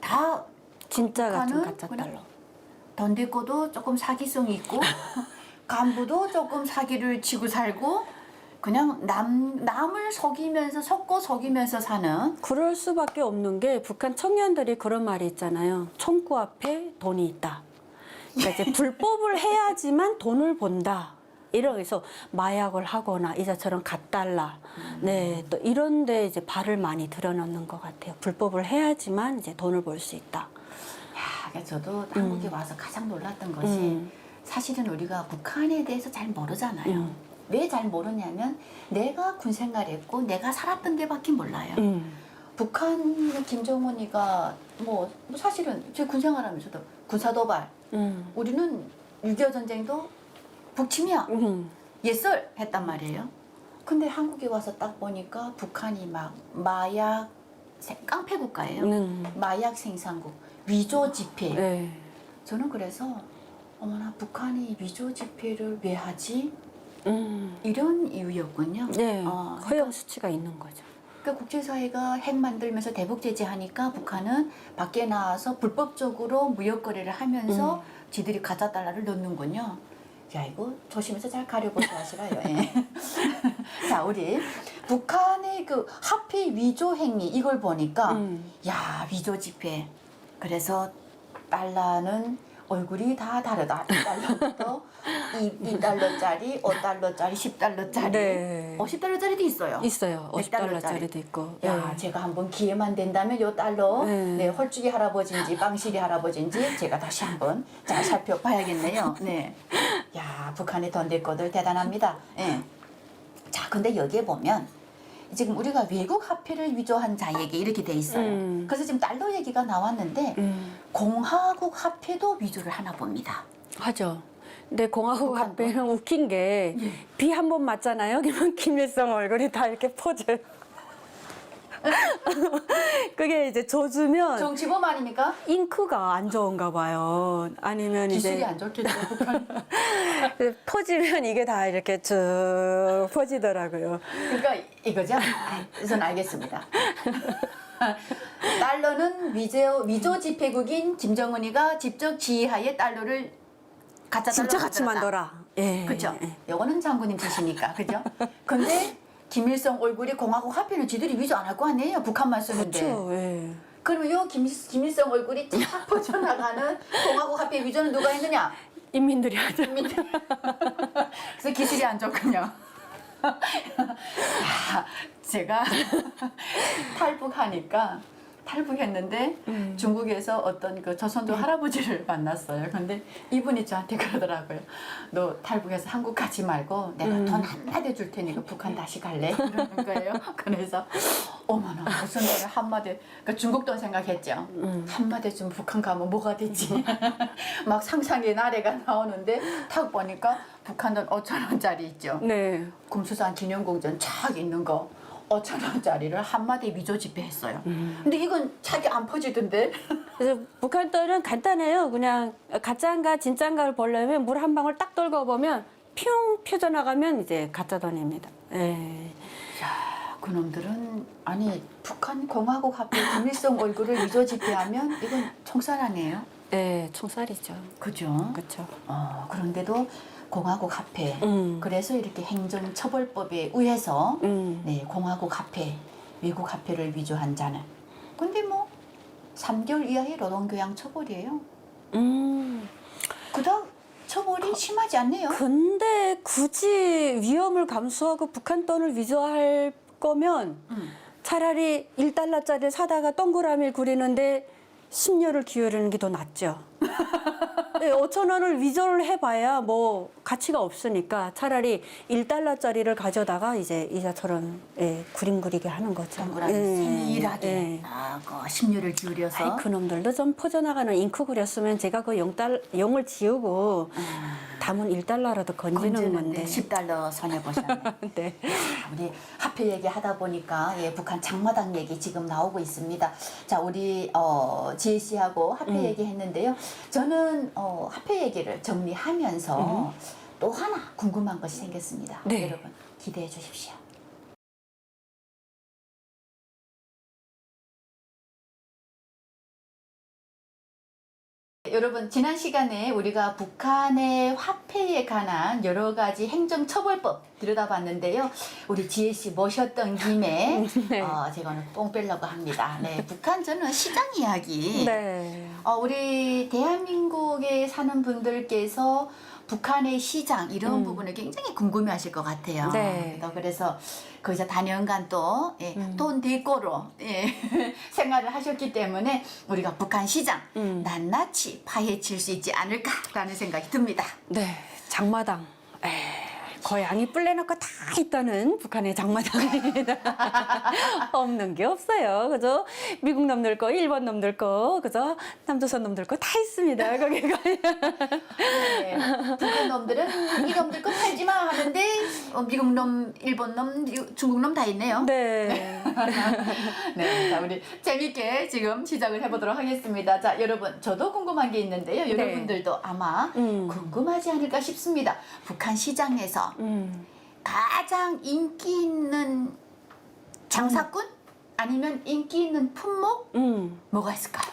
다 진짜 같은 북한은 가짜 그냥 달러. 돈 대고도 조금 사기성이 있고 간부도 조금 사기를 치고 살고 그냥 남을 속이면서 속이면서 사는. 그럴 수밖에 없는 게 북한 청년들이 그런 말이 있잖아요. 총구 앞에 돈이 있다. 그러니까 이제 불법을 해야지만 돈을 번다. 이러면서 마약을 하거나 이자처럼 갓달러, 네, 또 이런데 이제 발을 많이 들여놓는 것 같아요. 불법을 해야지만 이제 돈을 벌 수 있다. 야, 그러니까 저도 한국에 와서 가장 놀랐던 것이 사실은 우리가 북한에 대해서 잘 모르잖아요. 왜 잘 모르냐면 내가 군 생활했고 내가 살았던 데밖에 몰라요. 북한 김정은이가 뭐 사실은 제 군 생활하면서도 군사도발, 우리는 6.25 전쟁도 북침이야, 예설 했단 말이에요. 근데 한국에 와서 딱 보니까 북한이 막 마약 깡패 국가예요. 마약 생산국, 위조 지폐. 네. 저는 그래서 어머나 북한이 위조 지폐를 왜 하지? 이런 이유였군요. 네, 그러니까 허용 수치가 있는 거죠. 국제사회가 핵 만들면서 대북 제재하니까 북한은 밖에 나와서 불법적으로 무역 거래를 하면서 지들이 가짜 달러를 넣는군요. 야, 이거 조심해서 잘 가려보셔야 하시라요. 예. 자, 우리 북한의 그 화폐 위조 행위 이걸 보니까 야, 위조 지폐. 그래서 달러는 얼굴이 다 다르다. 1달러부터 2달러짜리, 5달러짜리, 10달러짜리. 네. 10달러짜리도 있어요. 있어요. 몇 50달러짜리도 있고. 야, 네. 제가 한번 기회만 된다면 요 달러, 네. 헐쭉이 할아버지인지 빵실이 할아버지인지 제가 다시 한번 잘 살펴봐야겠네요. 네. 야, 북한의 돈 될 거들 대단합니다. 예. 자, 근데 여기에 보면 지금 우리가 외국 화폐를 위조한 자에게 이렇게 돼 있어요. 그래서 지금 달러 얘기가 나왔는데 공화국 화폐도 위조를 하나 봅니다. 하죠. 근데 공화국 북한 화폐는 웃긴 게 비 한 번 맞잖아요. 그러면 김일성 얼굴이 다 이렇게 퍼져요. 그게 이제 젖으면 정치범 아닙니까? 잉크가 안 좋은가 봐요. 아니면 기술이 이제 안 좋겠죠. 북한. 퍼지면 이게 다 이렇게 쭉 퍼지더라고요. 그러니까 이거죠? 우선 알겠습니다. 달러는 위조 지폐국인 김정은이가 직접 지휘하에 달러를 가짜 달러 진짜 같이 만들어라. 예. 그렇죠. 예. 요거는 장군님 짓이니까, 그죠? 근데 김일성 얼굴이 공화국 화폐는 지들이 위조 안 할 거 아니에요? 북한만 쓰는데. 그렇죠. 예. 그러면 요 김일성 얼굴이 쫙 퍼져나가는 공화국 화폐 위조는 누가 했느냐? 인민들이 하죠. 그래서 기술이 안 좋군요. 야, 제가 탈북했는데 중국에서 어떤 그 조선족 할아버지를 만났어요. 근데 이분이 저한테 그러더라고요. 너 탈북해서 한국 가지 말고 내가 돈 한마디 줄 테니까 북한 다시 갈래? 그러는 거예요. 그래서 어머나 무슨 돈을 한마디, 그러니까 중국 돈 생각했죠. 한마디 좀 북한 가면 뭐가 되지? 막 상상의 나래가 나오는데 탁 보니까 북한 돈 5,000원짜리 있죠. 네. 금수산 기념공전 쫙 있는 거 5,000원짜리를 한마디 위조 지폐했어요. 근데 이건 자기 안 퍼지던데. 그래서 북한 돈은 간단해요. 그냥 가짜인가 진짜인가를 보려면 물 한 방울 딱 떨궈 보면 뿅 펴져나가면 이제 가짜 돈입니다. 예. 야, 그놈들은 아니 북한 공화국 화폐 김일성 얼굴을 위조 지폐하면 이건 총살 아니에요? 예, 총살이죠. 그죠? 그렇죠. 그런데도 공화국 화폐. 음. 그래서 이렇게 행정처벌법에 의해서 음. 네, 공화국 화폐, 외국 화폐를 위조한 자는. 근데 뭐 3개월 이하의 노동교양 처벌이에요. 그다음 처벌이 심하지 않네요. 근데 굳이 위험을 감수하고 북한 돈을 위조할 거면 차라리 1달러짜리를 사다가 동그라미를 그리는데 10년을 기울이는 게 더 낫죠. 5,000원을 위조를 해봐야 뭐 가치가 없으니까 차라리 1달러짜리를 가져다가 이제 이자처럼 그림 그리게 하는 거죠. 동그라미 세밀하게 그 10년을 기울여서. 아이, 그놈들도 좀 퍼져나가는 잉크 그렸으면 제가 그 0을 지우고 담은 1달러라도 건지는 건데. 10달러 손해보셨네. 네. 우리 화폐 얘기하다 보니까 북한 장마당 얘기 지금 나오고 있습니다. 자, 우리 지혜 씨하고 화폐 얘기했는데요. 저는 화폐 얘기를 정리하면서 또 하나 궁금한 것이 생겼습니다. 네. 여러분 기대해 주십시오. 여러분 지난 시간에 우리가 북한의 화폐에 관한 여러 가지 행정처벌법 들여다봤는데요. 우리 지혜 씨 모셨던 김에 네. 제가 오늘 뽕 빼려고 합니다. 네, 북한 저는 시장 이야기. 네. 우리 대한민국에 사는 분들께서 북한의 시장 이런 부분을 굉장히 궁금해하실 것 같아요. 네. 그래서 거기서 단연간 또 돈 대고로 생활을 하셨기 때문에 우리가 북한 시장 낱낱이 파헤칠 수 있지 않을까라는 생각이 듭니다. 네. 장마당. 고양이 뿔내놓고 다 있다는 북한의 장마당입니다. 없는 게 없어요. 그죠? 미국 놈들 거, 일본 놈들 거, 그죠? 남조선 놈들 거 다 있습니다. 거기가. 네, 북한 놈들은 이놈들 거 팔지 마 하는데 미국 놈, 일본 놈, 중국 놈 다 있네요. 네. 네, 자 우리 재밌게 지금 시작을 해보도록 하겠습니다. 자, 여러분 저도 궁금한 게 있는데요. 여러분들도 아마 궁금하지 않을까 싶습니다. 북한 시장에서 가장 인기 있는 장사꾼 아니면 인기 있는 품목 뭐가 있을까요?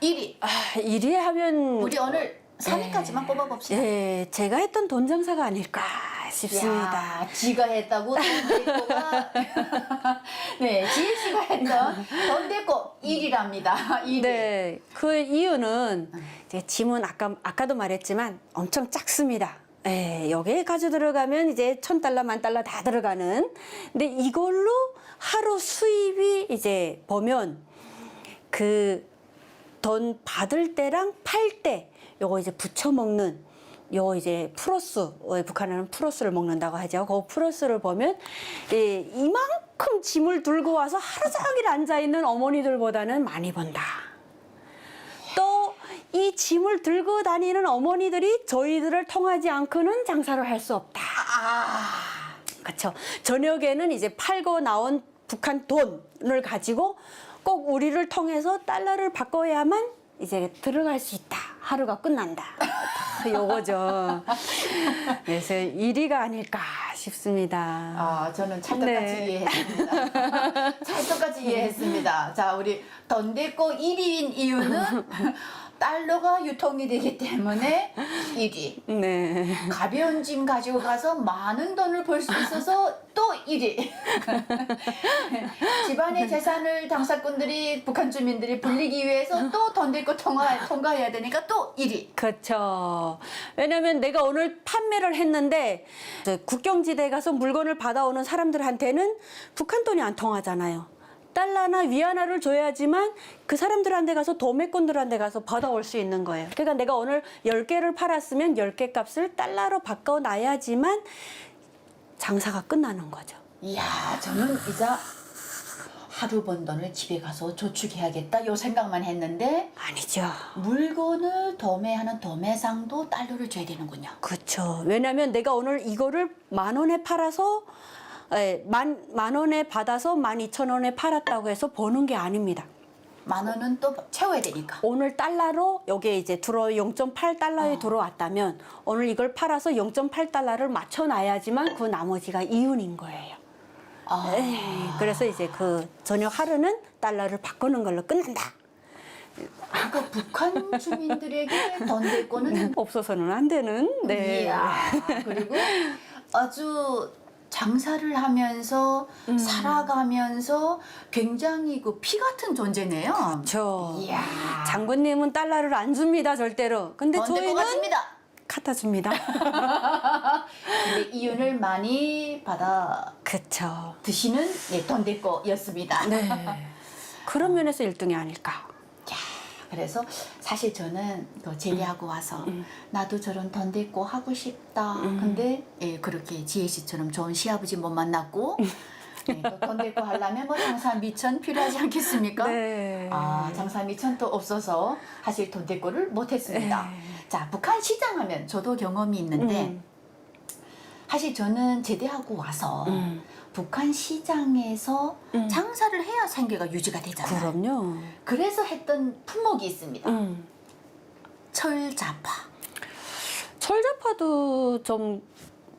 1위. 1위 하면 우리 오늘 3위까지만 뽑아봅시다. 예, 제가 했던 돈 장사가 아닐까 싶습니다. 야, 지가 했다고 돈 대고가 네, 지혜 씨가 했던 돈 대고 1위랍니다. 1위. 네, 그 이유는 이제 짐은 아까도 말했지만 엄청 작습니다. 여기에 가져 들어가면 이제 1,000달러, 10,000달러 다 들어가는. 근데 이걸로 하루 수입이 이제 보면 그 돈 받을 때랑 팔 때 요거 이제 부쳐 먹는 요 이제 프로스, 북한에는 프로스를 먹는다고 하죠. 그 프로스를 보면 이만큼 짐을 들고 와서 하루 종일 앉아 있는 어머니들보다는 많이 번다. 또 이 짐을 들고 다니는 어머니들이 저희들을 통하지 않고는 장사를 할 수 없다. 그렇죠. 저녁에는 이제 팔고 나온 북한 돈을 가지고 꼭 우리를 통해서 달러를 바꿔야만 이제 들어갈 수 있다. 하루가 끝난다. 다 요거죠. 그래서 1위가 아닐까 싶습니다. 아, 저는 찰떡같이 네. 이해했습니다. 찰떡같이 이해했습니다. 자, 우리 돈 댔고 1위인 이유는 달러가 유통이 되기 때문에 1위. 네. 가벼운 짐 가지고 가서 많은 돈을 벌 수 있어서 또 1위. 집안의 재산을 당사꾼들이 북한 주민들이 불리기 위해서 또 돈 댈 거 통과해야 되니까 또 1위. 그렇죠. 왜냐면 내가 오늘 판매를 했는데 이제 국경지대에 가서 물건을 받아오는 사람들한테는 북한 돈이 안 통하잖아요. 달러나 위안화를 줘야지만 그 사람들한테 가서 도매꾼들한테 가서 받아올 수 있는 거예요. 그러니까 내가 오늘 10개를 팔았으면 10개 값을 달러로 바꿔놔야지만 장사가 끝나는 거죠. 이야, 저는 이제 하루 번 돈을 집에 가서 저축해야겠다 요 생각만 했는데 아니죠. 물건을 도매하는 도매상도 달러를 줘야 되는군요. 그렇죠. 왜냐면 내가 오늘 이거를 10,000원에 팔아서 만 원에 받아서 12,000원에 팔았다고 해서 버는 게 아닙니다. 10,000원은 또 채워야 되니까. 오늘 달러로 여기에 이제 0.8달러에 들어왔다면 오늘 이걸 팔아서 0.8달러를 맞춰놔야지만 그 나머지가 이윤인 거예요. 아, 그래서 이제 그 저녁 하루는 달러를 바꾸는 걸로 끝난다. 그거 북한 주민들에게 돈 댈 거는 없어서는 안 되는. 네. 이야, 그리고 아주 장사를 하면서 살아가면서 굉장히 그 피 같은 존재네요. 그렇죠. 이야, 장군님은 달러를 안 줍니다 절대로. 근데 돈 댈 것 저희는 같습니다. 갖다 줍니다. 근데 이윤을 많이 받아 그렇죠. 드시는 돈 댈 거였습니다. 네. 그런 면에서 1등이 아닐까. 그래서 사실 저는 또 제대하고 와서 나도 저런 돈 댔고 하고 싶다. 근데 그렇게 지혜 씨처럼 좋은 시아버지 못 만났고 돈 댔고 하려면 뭐 장사 미천 필요하지 않겠습니까? 네. 아, 장사 미천도 없어서 사실 돈 댔고를 못했습니다. 자, 북한 시장 하면 저도 경험이 있는데 사실 저는 제대하고 와서 북한 시장에서 장사를 해야 생계가 유지가 되잖아요. 그럼요. 그래서 했던 품목이 있습니다. 철자파. 철자파도 좀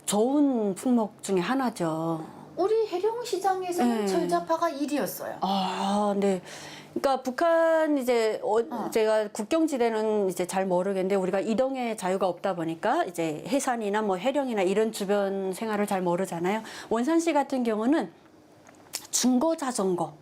좋은 품목 중에 하나죠. 우리 해룡시장에서는 네. 철자파가 1위였어요. 아, 네. 그러니까 북한 이제 제가 국경지대는 이제 잘 모르겠는데 우리가 이동의 자유가 없다 보니까 이제 해산이나 뭐 해령이나 이런 주변 생활을 잘 모르잖아요. 원산시 같은 경우는 중고 자전거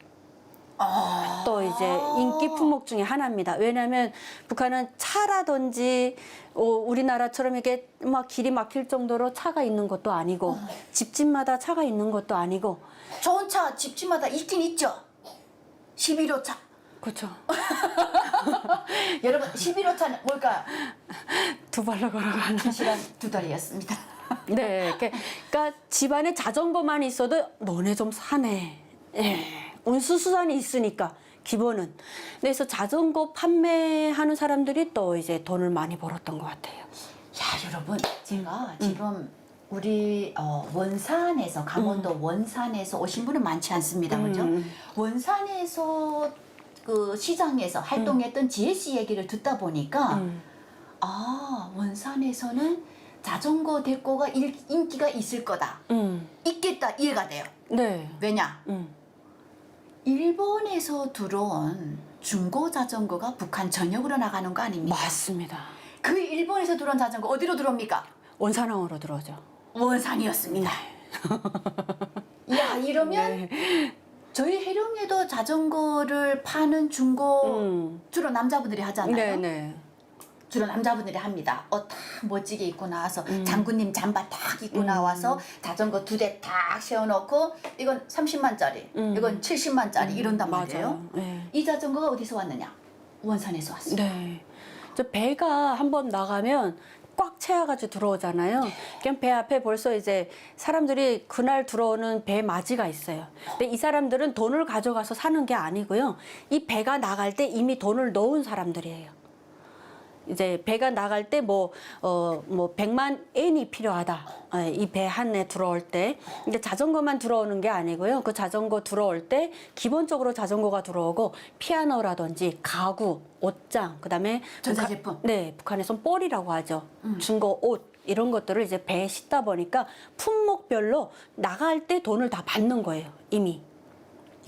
또 이제 인기 품목 중에 하나입니다. 왜냐하면 북한은 차라든지 우리나라처럼 이게 막 길이 막힐 정도로 차가 있는 것도 아니고 집집마다 차가 있는 것도 아니고 좋은 차 집집마다 있긴 있죠. 11호차. 그렇죠. 여러분 11호차는 뭘까요? 2발로 걸어가는 1시간 2달이었습니다. 네, 그러니까 집안에 자전거만 있어도 너네 좀 사네. 예, 운수수단이 있으니까 기본은. 그래서 자전거 판매하는 사람들이 또 이제 돈을 많이 벌었던 것 같아요. 야, 여러분 제가 지금 우리 원산에서 강원도 원산에서 오신 분은 많지 않습니다, 그죠? 원산에서 그 시장에서 활동했던 지혜 씨 얘기를 듣다 보니까 아, 원산에서는 자전거 대꼬가 인기가 있을 거다. 있겠다 이해가 돼요. 네. 왜냐? 일본에서 들어온 중고 자전거가 북한 전역으로 나가는 거 아닙니까? 맞습니다. 그 일본에서 들어온 자전거 어디로 들어옵니까? 원산항으로 들어오죠. 원산이었습니다. 야, 이러면 저희 해령에도 자전거를 파는 중고 주로 남자분들이 하잖아요. 네네. 주로 남자분들이 합니다. 딱 멋지게 입고 나와서 장군님 잠바 딱 입고 나와서 자전거 2대 딱 세워놓고 이건 30만짜리, 이건 70만짜리 이런단 말이에요. 맞아요. 네. 이 자전거가 어디서 왔느냐? 원산에서 왔습니다. 네. 저 배가 한번 나가면 꽉 채워가지고 들어오잖아요. 그냥 배 앞에 벌써 이제 사람들이 그날 들어오는 배 맞이가 있어요. 근데 이 사람들은 돈을 가져가서 사는 게 아니고요. 이 배가 나갈 때 이미 돈을 넣은 사람들이에요. 이제 배가 나갈 때 뭐 100만 엔이 필요하다. 이 배 한에 들어올 때. 근데 자전거만 들어오는 게 아니고요. 그 자전거 들어올 때 기본적으로 자전거가 들어오고 피아노라든지 가구, 옷장, 그다음에 전자제품. 네, 북한에선 뻘이라고 하죠. 중고 옷 이런 것들을 이제 배에 싣다 보니까 품목별로 나갈 때 돈을 다 받는 거예요. 이미.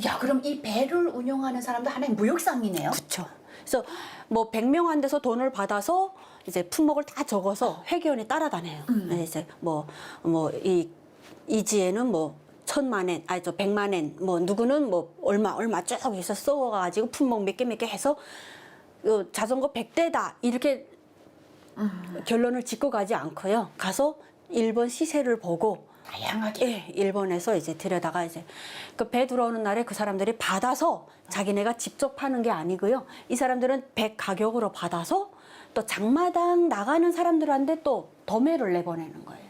야, 그럼 이 배를 운영하는 사람도 하나의 무역상이네요. 그렇죠. 그래서 뭐 100명 한 데서 돈을 받아서 이제 품목을 다 적어서 회계원이 따라다녀요. 네, 이제 이 지에는 뭐 1000만 엔, 아니 저 100만 엔, 뭐 누구는 뭐 얼마 쭉 해서 써가지고 품목 몇 개 해서 자전거 100대다 이렇게 결론을 짓고 가지 않고요. 가서 일본 시세를 보고 다양하게. 예, 일본에서 이제 들여다가 이제 그 배 들어오는 날에 그 사람들이 받아서 자기네가 직접 파는 게 아니고요. 이 사람들은 배 가격으로 받아서 또 장마당 나가는 사람들한테 또 도매를 내보내는 거예요.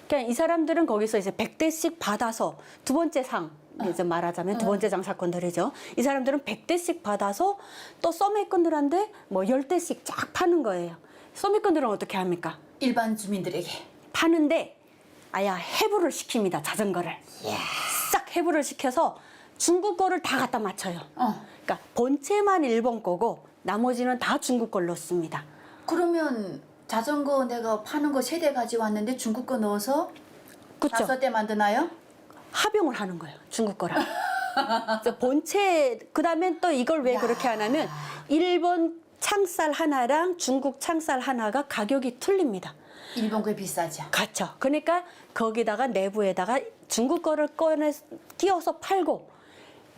그러니까 이 사람들은 거기서 이제 100대씩 받아서 두 번째 상 이제 말하자면 두 번째 장사꾼들이죠. 이 사람들은 100대씩 받아서 또 소매꾼들한테 뭐 10대씩 쫙 파는 거예요. 소매꾼들은 어떻게 합니까? 일반 주민들에게. 파는데 아야 해부를 시킵니다. 자전거를 싹 해부를 시켜서 중국 거를 다 갖다 맞춰요. 그러니까 본체만 일본 거고 나머지는 다 중국 걸로 씁니다. 그러면 자전거 내가 파는 거 3대 가져왔는데 중국 거 넣어서 그렇죠. 5대 만드나요? 합용을 하는 거예요. 중국 거랑. 그래서 본체 그다음에 또 이걸 왜 그렇게 하냐면 일본 창살 하나랑 중국 창살 하나가 가격이 틀립니다. 일본 거에 비싸죠. 그렇죠. 그러니까 거기다가 내부에다가 중국 거를 꺼내 끼워서 팔고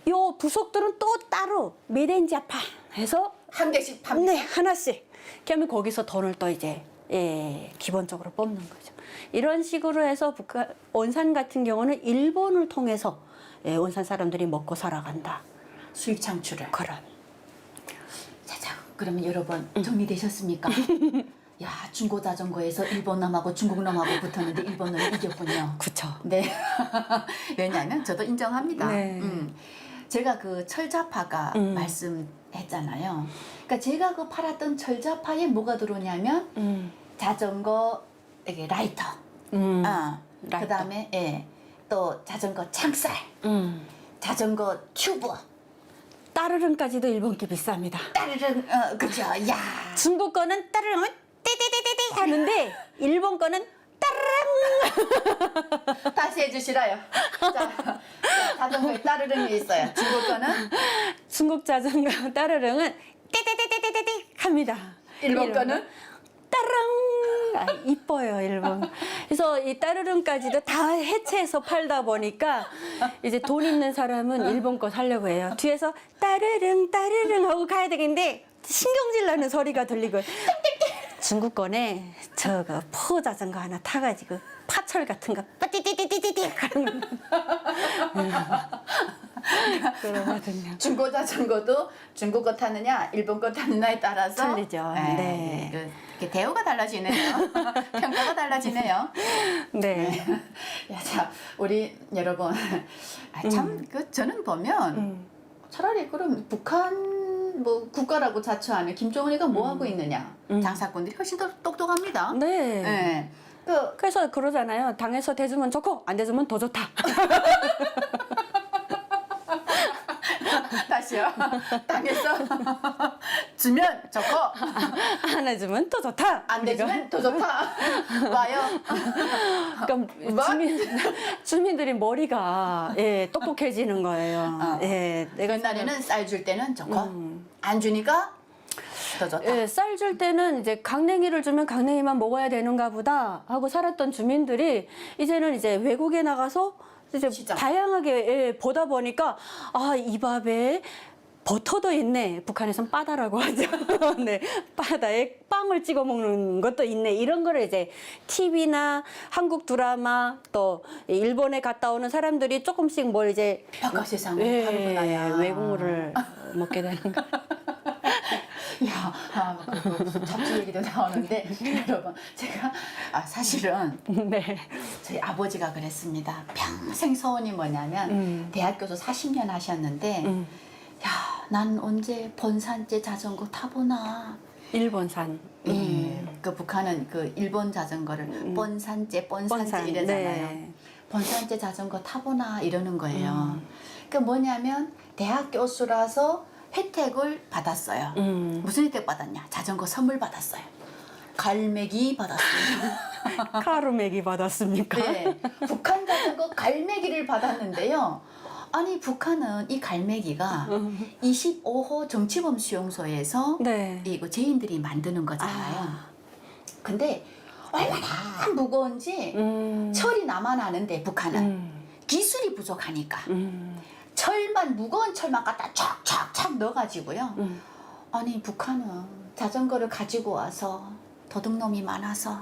요 부속들은 또 따로 메덴자파 해서 한 개씩 팝니다. 네, 하나씩. 그러면 거기서 돈을 또 이제 기본적으로 뽑는 거죠. 이런 식으로 해서 북한 원산 같은 경우는 일본을 통해서 원산 사람들이 먹고 살아간다. 수입 창출을. 그런. 자, 그러면 여러분 정리되셨습니까? 야, 중고 자전거에서 일본 놈하고 중국 놈하고 붙었는데 일본 놈이 이겼군요. 그쵸. 네. 왜냐하면 저도 인정합니다. 네. 제가 그 철자파가 말씀했잖아요. 그러니까 제가 그 팔았던 철자파에 뭐가 들어오냐면 자전거 이게 라이터, 라이터. 그다음에 또 자전거 창살, 자전거 튜브, 따르릉까지도 일본 게 비쌉니다. 따르릉, 그죠? 야, 중국 거는 따르릉은 떼떼떼떼떼 하는데 일본 거는 다시 해주시라요. 자, 자전거에 따르릉이 있어요. 중국 거는 중국 자전거 따르릉은 떼떼떼떼떼떼 합니다. 일본 거는 따릉 이뻐요 일본. 그래서 이 따르릉까지도 다 해체해서 팔다 보니까 이제 돈 있는 사람은 일본 거 사려고 해요. 뒤에서 따르릉 따르릉 하고 가야 되겠는데 신경질 나는 소리가 들리고 중국 거네 저거 포 자전거 하나 타가지고 파철 같은 거 빠띠띠띠띠띠 하는 그러거든요. 중고 자전거도 중국 거 타느냐 일본 거 타느냐에 따라서 틀리죠. 네. 이렇게 대우가 달라지네요. 평가가 달라지네요. 네. 야, 자, 우리 여러분 참 저는 보면 차라리 그럼 북한 뭐 국가라고 자처하는 김정은이가 뭐 하고 있느냐? 장사꾼들이 훨씬 더 똑똑합니다. 네. 네. 그래서 그러잖아요. 당에서 대주면 좋고 안 대주면 더 좋다. 다시요. 땅에서 주면 좋고 안 해주면 더 좋다. 안 되면 더 좋다. 와요. 그러니까 뭐? 주민들이 머리가 똑똑해지는 거예요. 내가 옛날에는 쌀 줄 때는 좋고 안 주니까 더 좋다. 쌀 줄 때는 이제 강냉이를 주면 강냉이만 먹어야 되는가 보다 하고 살았던 주민들이 이제는 이제 외국에 나가서 이제 시장. 다양하게 보다 보니까 아, 이 밥에 버터도 있네. 북한에선 빠다라고 하죠. 네, 빠다에 빵을 찍어 먹는 것도 있네. 이런 거를 이제 TV나 한국 드라마 또 일본에 갔다 오는 사람들이 조금씩 뭘 이제 바깥 세상을 파는구나. 외국물을 먹게 되는 거. 야, 그 잡지 얘기도 나오는데 여러분 제가 사실은 네. 저희 아버지가 그랬습니다. 평생 소원이 뭐냐면 대학교에서 40년 하셨는데 야, 난 언제 본산제 자전거 타보나 일본산. 예, 그 북한은 그 일본 자전거를 본산제 이러잖아요. 네. 본산제 자전거 타보나 이러는 거예요. 그 뭐냐면 대학 교수라서 혜택을 받았어요. 무슨 혜택 받았냐? 자전거 선물 받았어요. 갈매기 받았어요. 카루메기 받았습니까? 네, 북한 자전거 갈매기를 받았는데요. 아니 북한은 이 갈매기가 25호 정치범 수용소에서 네. 이거 죄인들이 만드는 거잖아요. 근데 얼마나 무거운지 철이 남아나는데 북한은 기술이 부족하니까 철만 무거운 철만 갖다 촥촥촥 넣어가지고요. 아니 북한은 자전거를 가지고 와서 도둑놈이 많아서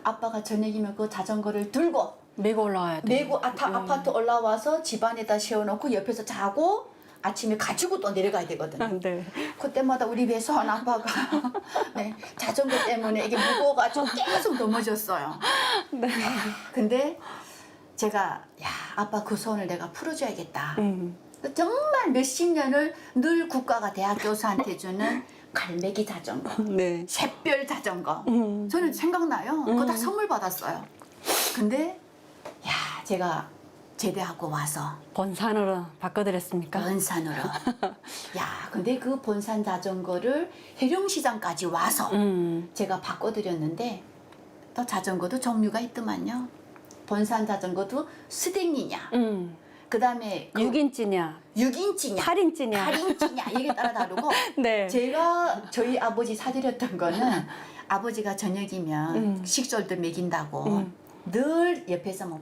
아빠가 저녁이면 그 자전거를 들고 메고 올라와야 돼. 메고 아파트 올라와서 집안에다 세워놓고 옆에서 자고 아침에 가지고 또 내려가야 되거든요. 네. 그때마다 우리 배선 아빠가 네, 자전거 때문에 이게 무거워가지고 계속 넘어졌어요. 네. 근데 제가 야 아빠 그 손을 내가 풀어줘야겠다. 음. 정말 몇십 년을 늘 국가가 대학 교수한테 주는 갈매기 자전거, 네. 샛별 자전거. 저는 생각나요. 그거 다 선물 받았어요. 근데 야 제가 제대하고 와서 본산으로 바꿔드렸습니까? 본산으로. 야 근데 그 본산 자전거를 해룡시장까지 와서 제가 바꿔드렸는데 또 자전거도 종류가 있더만요. 본산 자전거도 스댕리냐. 그 다음에 6인치냐, 6인치냐, 8인치냐. 8인치냐 이게 따라 다르고 네. 제가 저희 아버지 사드렸던 거는 아버지가 저녁이면 식솔도 먹인다고 늘 옆에서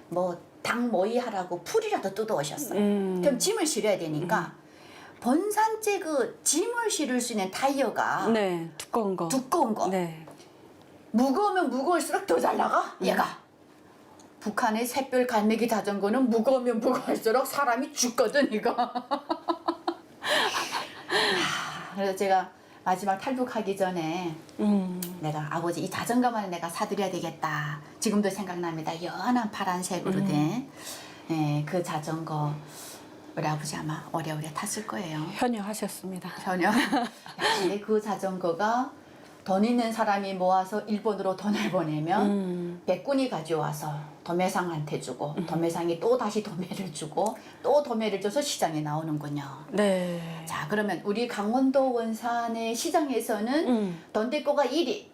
뭐 닭 모이 하라고 풀이라도 뜯어 오셨어요. 그럼 짐을 실어야 되니까 본산제 그 짐을 실을 수 있는 타이어가 네. 두꺼운 거. 두꺼운 거 네. 무거우면 무거울수록 더 잘 나가 얘가. 북한의 샛별 갈매기 자전거는 무거우면 무거울수록 사람이 죽거든 이거. 그래서 제가 마지막 탈북하기 전에 내가 아버지 이 자전거만 내가 사드려야 되겠다. 지금도 생각납니다. 연한 파란색으로 된 그 자전거 우리 아버지 아마 오래오래 탔을 거예요. 현여하셨습니다. 전혀. 근데 그 자전거가 돈 있는 사람이 모아서 일본으로 돈을 보내면 백군이 가져와서 도매상한테 주고 도매상이 또 다시 도매를 주고 또 도매를 줘서 시장에 나오는군요. 네. 자 그러면 우리 강원도 원산의 시장에서는 돈대꼬가 1위,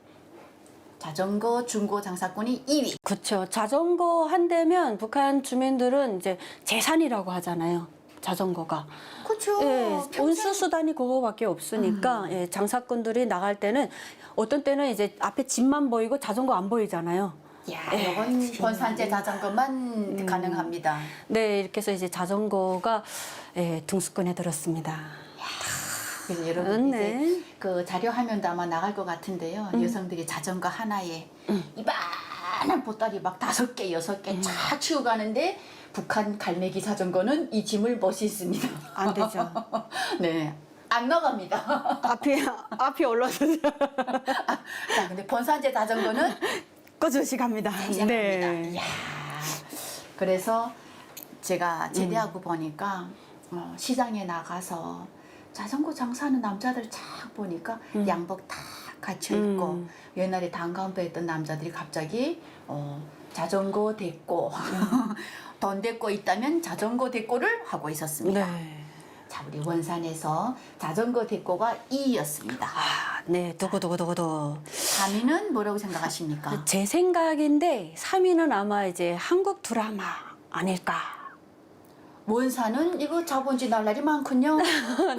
자전거 중고 장사꾼이 2위. 그렇죠. 자전거 한 대면 북한 주민들은 이제 재산이라고 하잖아요. 자전거가. 그렇죠. 예, 운수 수단이 그거밖에 없으니까 예, 장사꾼들이 나갈 때는 어떤 때는 이제 앞에 집만 보이고 자전거 안 보이잖아요. 야, 이건 본산제 자전거만 가능합니다. 네, 이렇게 해서 이제 자전거가 예, 등수권에 들었습니다. 그래서 여러분 네. 이제 그 자료 화면도 아마 나갈 것 같은데요. 여성들이 자전거 하나에 이만한 보따리 막 5개, 6개 쫙 치고 가는데 북한 갈매기 자전거는 이 짐을 못 싣습니다. 안 되죠. 네. 안 나갑니다. 앞이 올라서 자, 근데 본산제 자전거는 꺼주시 갑니다. 생각합니다. 이야. 그래서 제가 제대하고 보니까 시장에 나가서 자전거 장사하는 남자들 쫙 보니까 양복 다 갖춰 입고 옛날에 단가운데 했던 남자들이 갑자기 자전거 대꼬 돈 대꼬 있다면 자전거 대꼬를 하고 있었습니다. 네. 자 우리 원산에서 자전거 대꼬가 2위였습니다. 아, 네. 두구두구두구두. 3위는 뭐라고 생각하십니까? 제 생각인데 3위는 아마 이제 한국 드라마 아닐까. 원산은 이거 자본주의 날라리 많군요.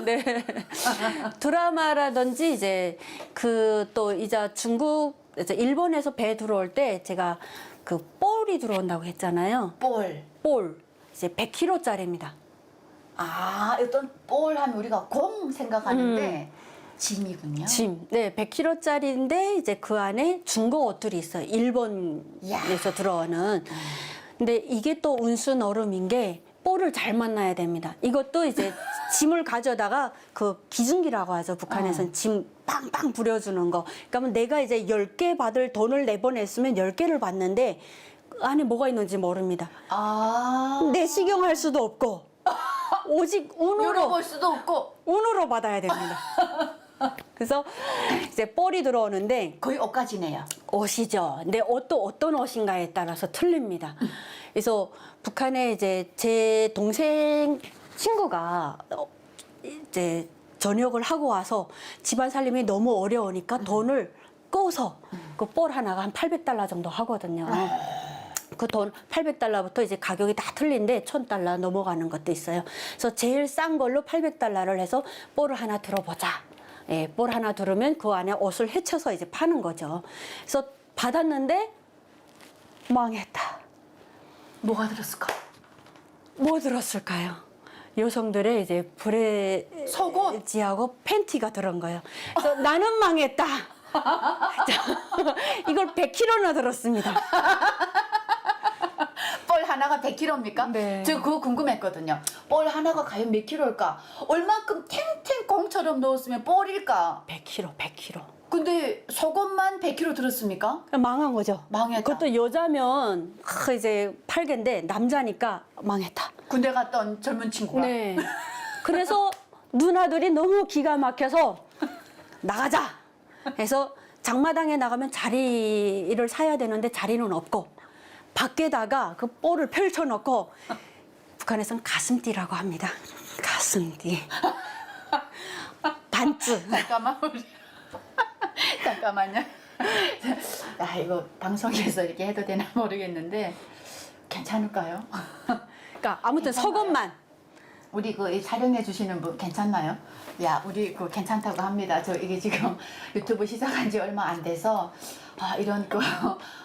네. 드라마라든지 이제 그 또 이제 중국, 이제 일본에서 배 들어올 때 제가 그 볼이 들어온다고 했잖아요. 볼. 이제 100kg짜리입니다. 아, 어떤 볼 하면 우리가 공 생각하는데 짐이군요. 짐. 네, 100kg짜리인데 이제 그 안에 중고 옷들이 있어요. 일본에서 들어오는. 근데 이게 또 운수 노름인 게 볼을 잘 만나야 됩니다. 이것도 이제 짐을 가져다가 그 기증기라고 하죠. 북한에서는 짐 빵빵 부려주는 거. 그러니까 내가 이제 10개 받을 돈을 내보냈으면 10개를 받는데 그 안에 뭐가 있는지 모릅니다. 아, 내시경할 수도 없고 오직 운으로 열어볼 수도 없고. 받아야 됩니다. 그래서 이제 볼이 들어오는데 거의 옷가지네요. 옷이죠. 근데 옷도 어떤 옷인가에 따라서 틀립니다. 그래서 북한에 이제 제 동생 친구가 이제 전역을 하고 와서 집안 살림이 너무 어려우니까 돈을 꺼서 그 볼 하나가 한 800달러 정도 하거든요. 그 돈 800달러부터 이제 가격이 다 틀린데 1000달러 넘어가는 것도 있어요. 그래서 제일 싼 걸로 800달러를 해서 볼을 하나 들어보자. 예, 볼 하나 들으면 그 안에 옷을 헤쳐서 이제 파는 거죠. 그래서 받았는데 망했다. 뭐가 들었을까? 뭐 들었을까요? 여성들의 이제 속옷? 브래지하고 팬티가 들은 거예요. 그래서 나는 망했다. 이걸 100kg나 들었습니다. 볼 하나가 100kg입니까? 네. 저 그거 궁금했거든요. 볼 하나가 과연 몇 킬로일까? 얼만큼 탱탱 공처럼 넣었으면 볼일까? 100kg. 근데 속옷만 100kg 들었습니까? 망한 거죠. 망했다. 그것도 여자면 이제 팔겠는데 남자니까 망했다. 군대 갔던 젊은 친구가. 네. 그래서 누나들이 너무 기가 막혀서 나가자 해서 장마당에 나가면 자리를 사야 되는데 자리는 없고 밖에다가 그 볼을 펼쳐놓고 북한에서는 가슴띠라고 합니다. 가슴띠. 반츠. 잠깐만 우리 잠깐만요. 아 이거 방송에서 이렇게 해도 되나 모르겠는데 괜찮을까요? 그러니까 아무튼 속옷만. 우리 그 촬영해 주시는 분 괜찮나요? 야 우리 그 괜찮다고 합니다. 저 이게 지금 유튜브 시작한 지 얼마 안 돼서 아 이런 그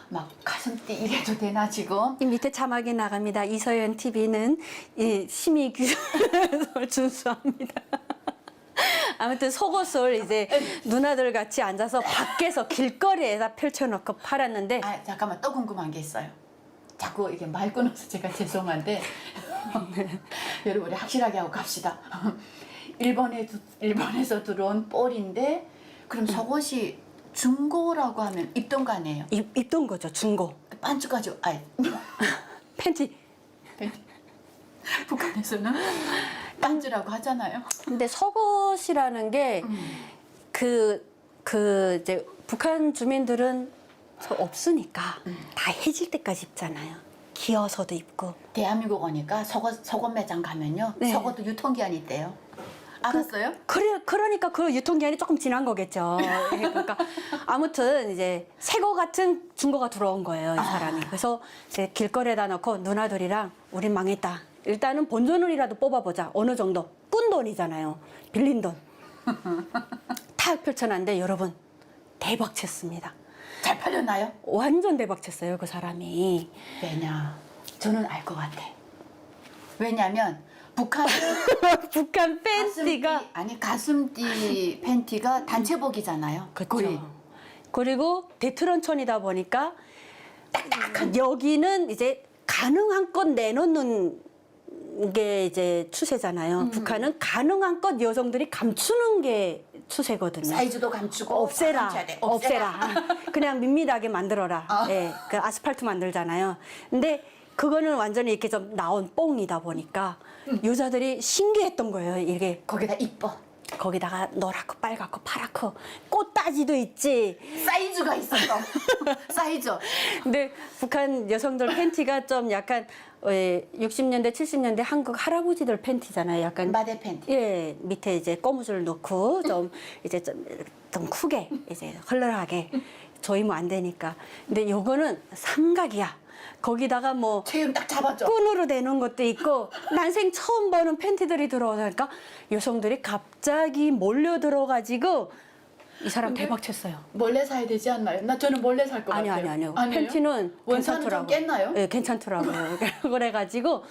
막 가슴띠 이래도 되나 지금? 이 밑에 자막이 나갑니다. 이서연 TV는 이 심의 규정을 준수합니다. 아무튼 속옷을 이제 누나들 같이 앉아서 밖에서 길거리에다 펼쳐놓고 팔았는데 아 잠깐만 또 궁금한 게 있어요. 자꾸 이게 말 끊어서 제가 죄송한데 여러분 우리 확실하게 하고 갑시다. 일본에서 들어온 볼인데 그럼 속옷이 중고라고 하면 입던 거 아니에요? 입던 거죠, 중고. 반죽까지 아이 팬티. 북한에서는 반주라고 하잖아요. 근데 속옷이라는 게 이제 북한 주민들은 없으니까 다 해질 때까지 입잖아요. 기어서도 입고. 대한민국 오니까 속옷 매장 가면요. 네. 속옷도 유통기한이 있대요. 알았어요? 그러니까 그 유통기한이 조금 지난 거겠죠. 그러니까 아무튼 이제 새거 같은 중고가 들어온 거예요, 이 사람이. 그래서 이제 길거리에다 놓고 누나들이랑 우린 망했다. 일단은 본전을이라도 뽑아보자. 어느 정도. 꾼 돈이잖아요. 빌린 돈. 탁 펼쳐놨는데 여러분 대박 쳤습니다. 잘 팔렸나요? 완전 대박 쳤어요, 그 사람이. 왜냐? 저는 알 것 같아. 왜냐면 북한은 북한 팬티가 가슴띠 팬티가 단체복이잖아요. 거의. 그렇죠. 그리고 대트런촌이다 보니까 여기는 이제 가능한 것 내놓는 게 이제 추세잖아요. 북한은 가능한 것 여성들이 감추는 게 추세거든요. 사이즈도 감추고 없애라, 감춰야 돼. 없애라. 그냥 밋밋하게 만들어라. 예, 그 아스팔트 만들잖아요. 근데 그거는 완전히 이렇게 좀 나온 뽕이다 보니까 여자들이 신기했던 거예요. 이게 거기다 이뻐. 거기다가 노랗고 빨갛고 파랗고 꽃다지도 있지. 사이즈가 있었어. 사이즈. 근데 북한 여성들 팬티가 좀 약간 60년대, 70년대 한국 할아버지들 팬티잖아요. 약간 마대 팬티. 예, 밑에 이제 고무줄 넣고 좀 이제 좀 크게 이제 헐렁하게 조이면 안 되니까. 근데 요거는 삼각이야. 거기다가 뭐 체형 딱 잡아줘. 끈으로 되는 것도 있고 난생 처음 보는 팬티들이 들어오니까 여성들이 갑자기 몰려 들어가지고 이 사람 대박 쳤어요. 몰래 사야 되지 않나요? 저는 몰래 살 것 같아요. 아니요. 아니에요? 팬티는 원산은 좀 괜찮더라고요. 깼나요? 네, 괜찮더라고요. 그래가지고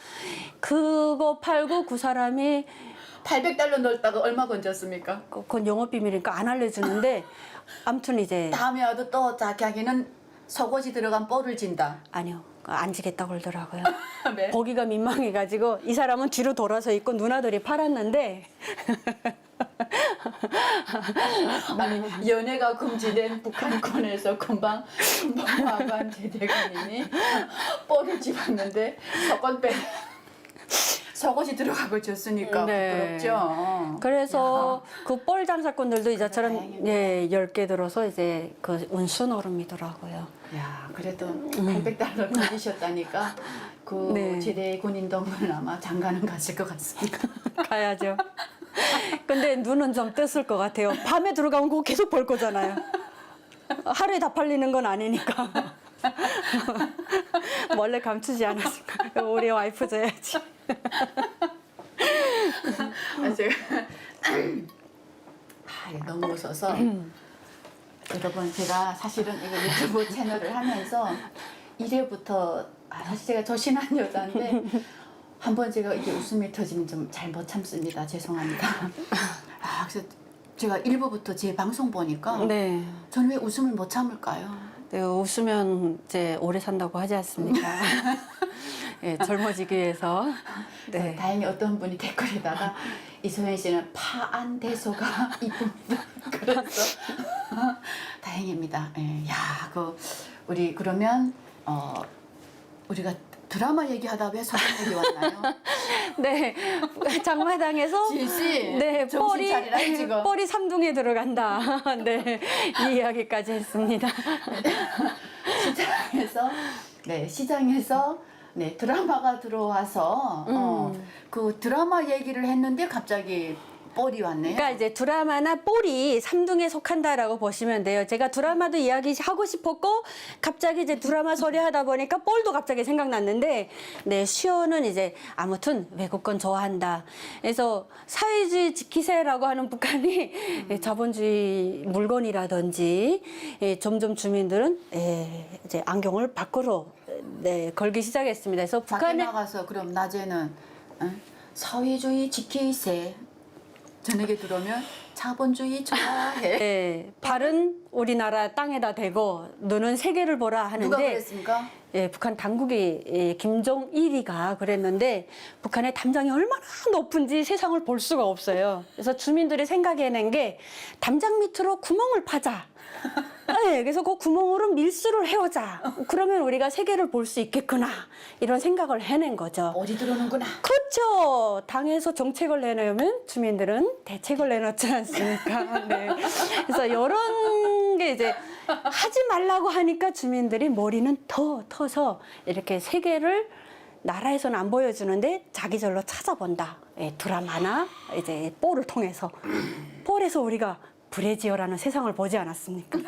그거 팔고 그 사람이 800달러 넣었다가 얼마 건졌습니까? 그건 영업 비밀이니까 안 알려주는데 아무튼 이제 다음에 와도 또 자기는 속옷이 들어간 볼을 진다. 아니요. 안 지겠다고 그러더라고요. 네. 보기가 민망해가지고 이 사람은 뒤로 돌아서 있고 누나들이 팔았는데 아니 연애가 금지된 북한군에서 금방 마관 제대관님이 볼을 집었는데 속옷이 들어가고 줬으니까 네. 부끄럽죠. 그래서 그 뻘 장사꾼들도 이제처럼 다행이네. 예, 10개 들어서 이제 그 운수노름이더라고요. 야, 그래도 800달러 걸리셨다니까 그 네. 제대 군인동은 아마 장가는 갔을 것 같습니다. 가야죠. 근데 눈은 좀 떴을 것 같아요. 밤에 들어가면 그거 계속 볼 거잖아요. 하루에 다 팔리는 건 아니니까. 원래 감추지 않았을까. 우리 와이프 줘야지. 아, 제가 너무 웃어서 여러분 제가 사실은 이거 유튜브 채널을 하면서 1회부터 사실 제가 조신한 여자인데 한번 제가 이게 웃음이 터지면 좀 잘 못 참습니다. 죄송합니다. 그래서 제가 1부부터 제 방송 보니까 네. 저는 왜 웃음을 못 참을까요? 네, 웃으면 이제 오래 산다고 하지 않습니까? 예, 젊어지기 위해서. 네. 다행히 어떤 분이 댓글에다가 이소연 씨는 파안대소가 이쁩니다. 그래서 다행입니다. 예, 야, 우리 그러면 우리가 드라마 얘기하다 왜 소금 얘기 왔나요? 네, 장마당에서 지혜 씨, 네, 정신 차리라 지금. 뻘이 삼둥에 들어간다. 네, 이 이야기까지 했습니다. 시장에서 드라마가 들어와서 그 드라마 얘기를 했는데 갑자기 뻘이 왔네요. 그러니까 이제 드라마나 뻘이 삼둥에 속한다라고 보시면 돼요. 제가 드라마도 이야기하고 싶었고 갑자기 이제 드라마 소리 하다 보니까 뻘도 갑자기 생각났는데 네, 시어는 이제 아무튼 외국권 좋아한다. 그래서 사회주의 지키세라고 하는 북한이 자본주의 물건이라든지 점점 주민들은 이제 안경을 밖으로 걸기 시작했습니다. 그래서 밖에 북한에 나가서 그럼 낮에는 사회주의 지키세, 저녁에 들어오면 자본주의 좋아해. 네, 발은 우리나라 땅에다 대고 눈은 세계를 보라 하는데 누가 그랬습니까? 예, 북한 당국이 김정일이가 그랬는데 북한의 담장이 얼마나 높은지 세상을 볼 수가 없어요. 그래서 주민들이 생각해낸 게 담장 밑으로 구멍을 파자. 네, 그래서 그 구멍으로 밀수를 해오자. 그러면 우리가 세계를 볼 수 있겠구나. 이런 생각을 해낸 거죠. 어디 들어오는구나. 그렇죠. 당에서 정책을 내놓으면 주민들은 대책을 내놓지 않습니까? 네. 그래서 이런 게 이제 하지 말라고 하니까 주민들이 머리는 더 터서 이렇게 세계를 나라에서는 안 보여주는데 자기 절로 찾아본다. 예, 드라마나 이제 뽀를 통해서 뽀에서 우리가 브레지어라는 세상을 보지 않았습니까?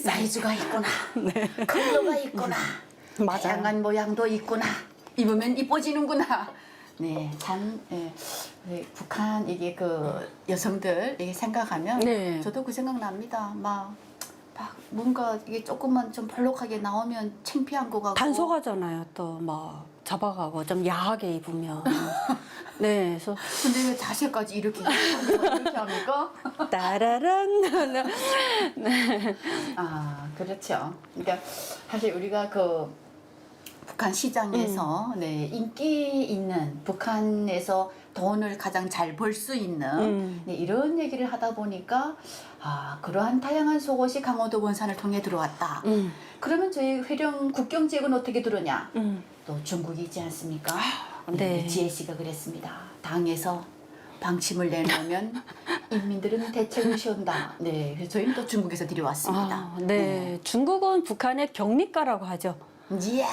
사이즈가 있구나. 컬러가 있구나. 맞아요. 다양한 모양도 있구나. 입으면 이뻐지는구나. 네, 참 북한 이게 그 여성들 이게 생각하면 네. 저도 그 생각 납니다. 막 뭔가 이게 조금만 좀 볼록하게 나오면 창피한 거 같고. 단속하잖아요. 또 막 잡아가고 좀 야하게 입으면. 네, 그래서 근데 왜 자세까지 이렇게 합니까? 따라란. 그렇죠. 그러니까 사실 우리가 그 북한 시장에서 인기 있는 북한에서 돈을 가장 잘 벌 수 있는 이런 얘기를 하다 보니까 그러한 다양한 속옷이 강원도 원산을 통해 들어왔다. 그러면 저희 회령 국경 지역은 어떻게 들어오냐? 또 중국이 있지 않습니까? 네. 지혜 씨가 그랬습니다. 당에서 방침을 내놓으면 인민들은 대책을 세운다. 네, 그래서 저희는 또 중국에서 들여왔습니다. 네. 중국은 북한의 격리가라고 하죠. 이야.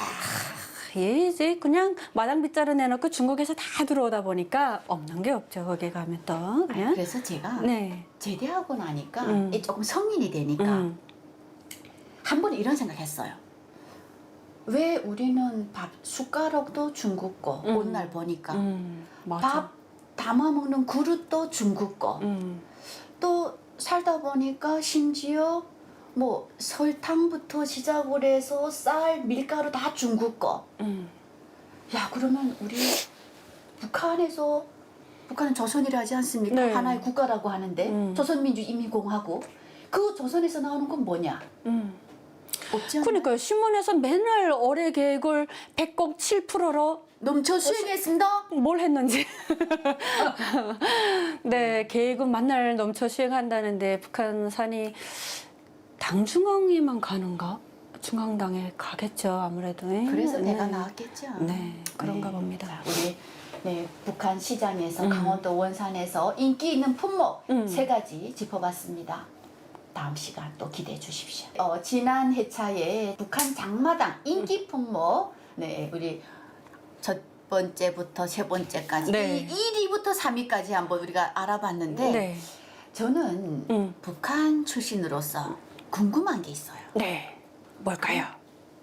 예, 이제 그냥 마당 빗자루 내놓고 중국에서 다 들어오다 보니까 없는 게 없죠. 거기 가면 또 그냥. 그래서 제가 네. 제대하고 나니까 조금 성인이 되니까 한 번 이런 생각했어요. 왜 우리는 밥 숟가락도 중국 거 오늘 보니까 맞아. 밥 담아 먹는 그릇도 중국 거. 또 살다 보니까 심지어 뭐 설탕부터 시작을 해서 쌀, 밀가루 다 중국 거. 야, 그러면 우리 북한은 조선이라 하지 않습니까? 네. 하나의 국가라고 하는데 조선민주인민공화국. 그 조선에서 나오는 건 뭐냐? 없지 않나요? 그러니까요. 신문에서 맨날 올해 계획을 107%로 넘쳐 수행했습니다. 뭘 했는지. 네, 계획은 만날 넘쳐 수행한다는데 북한산이 당중앙에만 가는가? 중앙당에 가겠죠, 아무래도. 그래서 네. 배가 나왔겠죠. 네, 그런가 네. 봅니다. 자, 우리 북한 시장에서 강원도 원산에서 인기 있는 품목 세 가지 짚어봤습니다. 다음 시간 또 기대해 주십시오. 지난 회차에 북한 장마당 인기 품목 우리 첫 번째부터 세 번째까지 네. 1위부터 3위까지 한번 우리가 알아봤는데 네. 저는 북한 출신으로서 궁금한 게 있어요. 네. 뭘까요?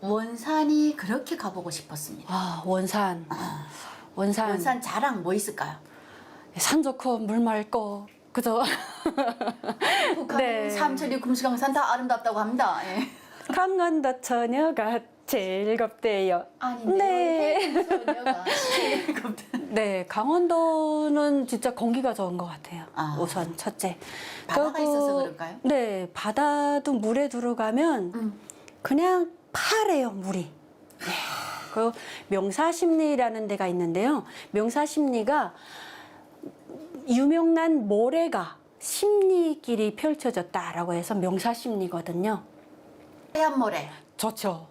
원산이 그렇게 가보고 싶었습니다. 아, 원산. 원산. 원산 자랑 뭐 있을까요? 산 좋고 물 맑고 그죠? 북한 네. 삼천리 금수강산 다 아름답다고 합니다. 예. 강원도 처녀가 즐겁대요. 아닌데 네. 소녀가 네, 강원도는 진짜 공기가 좋은 것 같아요. 아. 우선 첫째. 바다가 그리고 있어서 그럴까요? 네, 바다도 물에 들어가면 그냥 파래요, 물이. 네. 그 명사심리라는 데가 있는데요. 명사심리가 유명난 모래가 심리길이 펼쳐졌다라고 해서 명사심리거든요. 하얀 모래 좋죠.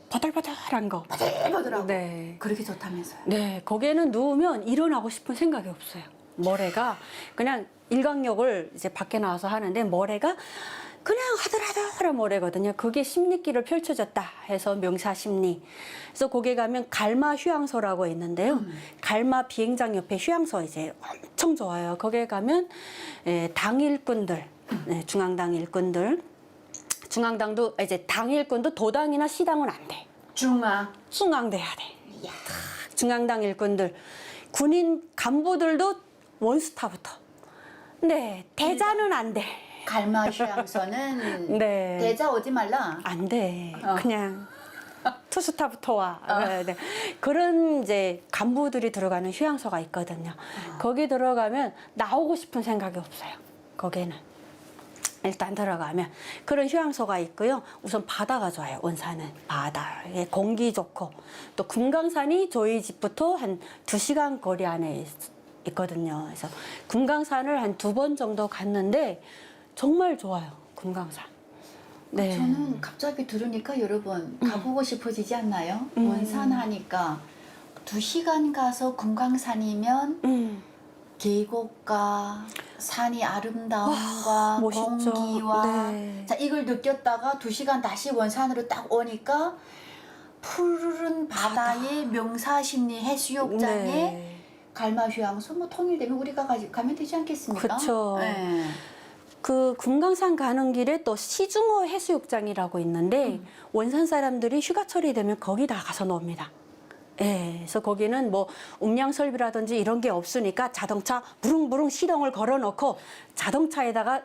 버들버들한 거. 바들바들하고 네. 그렇게 좋다면서요. 네, 거기에는 누우면 일어나고 싶은 생각이 없어요. 모래가 그냥 일광욕을 이제 밖에 나와서 하는데 모래가 그냥 하들하들한 모래거든요. 그게 심리길을 펼쳐졌다 해서 명사심리. 그래서 거기 가면 갈마 휴양소라고 있는데요. 갈마 비행장 옆에 휴양소 이제 엄청 좋아요. 거기에 가면 당 일꾼들, 중앙당 일꾼들, 중앙당도 이제 당 일꾼도 도당이나 시당은 안 돼. 중앙돼야 돼. 이야. 중앙당 일꾼들, 군인 간부들도 원스타부터. 네, 대자는 안 돼. 갈마 휴양소는 네. 대자 오지 말라. 안 돼. 어. 그냥 투스타부터 와. 네. 그런 이제 간부들이 들어가는 휴양소가 있거든요. 거기 들어가면 나오고 싶은 생각이 없어요. 거기는. 일단 들어가면 그런 휴양소가 있고요. 우선 바다가 좋아요. 원산은 바다. 공기 좋고 또 금강산이 저희 집부터 한 2시간 거리 안에 있거든요. 그래서 금강산을 한 2번 정도 갔는데 정말 좋아요. 금강산. 네. 저는 갑자기 들으니까 여러분 가보고 싶어지지 않나요? 원산 하니까 2시간 가서 금강산이면 계곡과 산이 아름다움과 멋있죠. 공기와 네. 자 이걸 느꼈다가 2시간 다시 원산으로 딱 오니까 푸르른 바다의 명사심리 해수욕장에 네. 갈마 휴양소 뭐 통일되면 우리가 가면 되지 않겠습니까? 그쵸. 네. 그 금강산 가는 길에 또 시중호 해수욕장이라고 있는데 원산 사람들이 휴가철이 되면 거기 다 가서 놉니다. 예, 그래서 거기는 뭐 음량 설비라든지 이런 게 없으니까 자동차 부릉부릉 시동을 걸어놓고 자동차에다가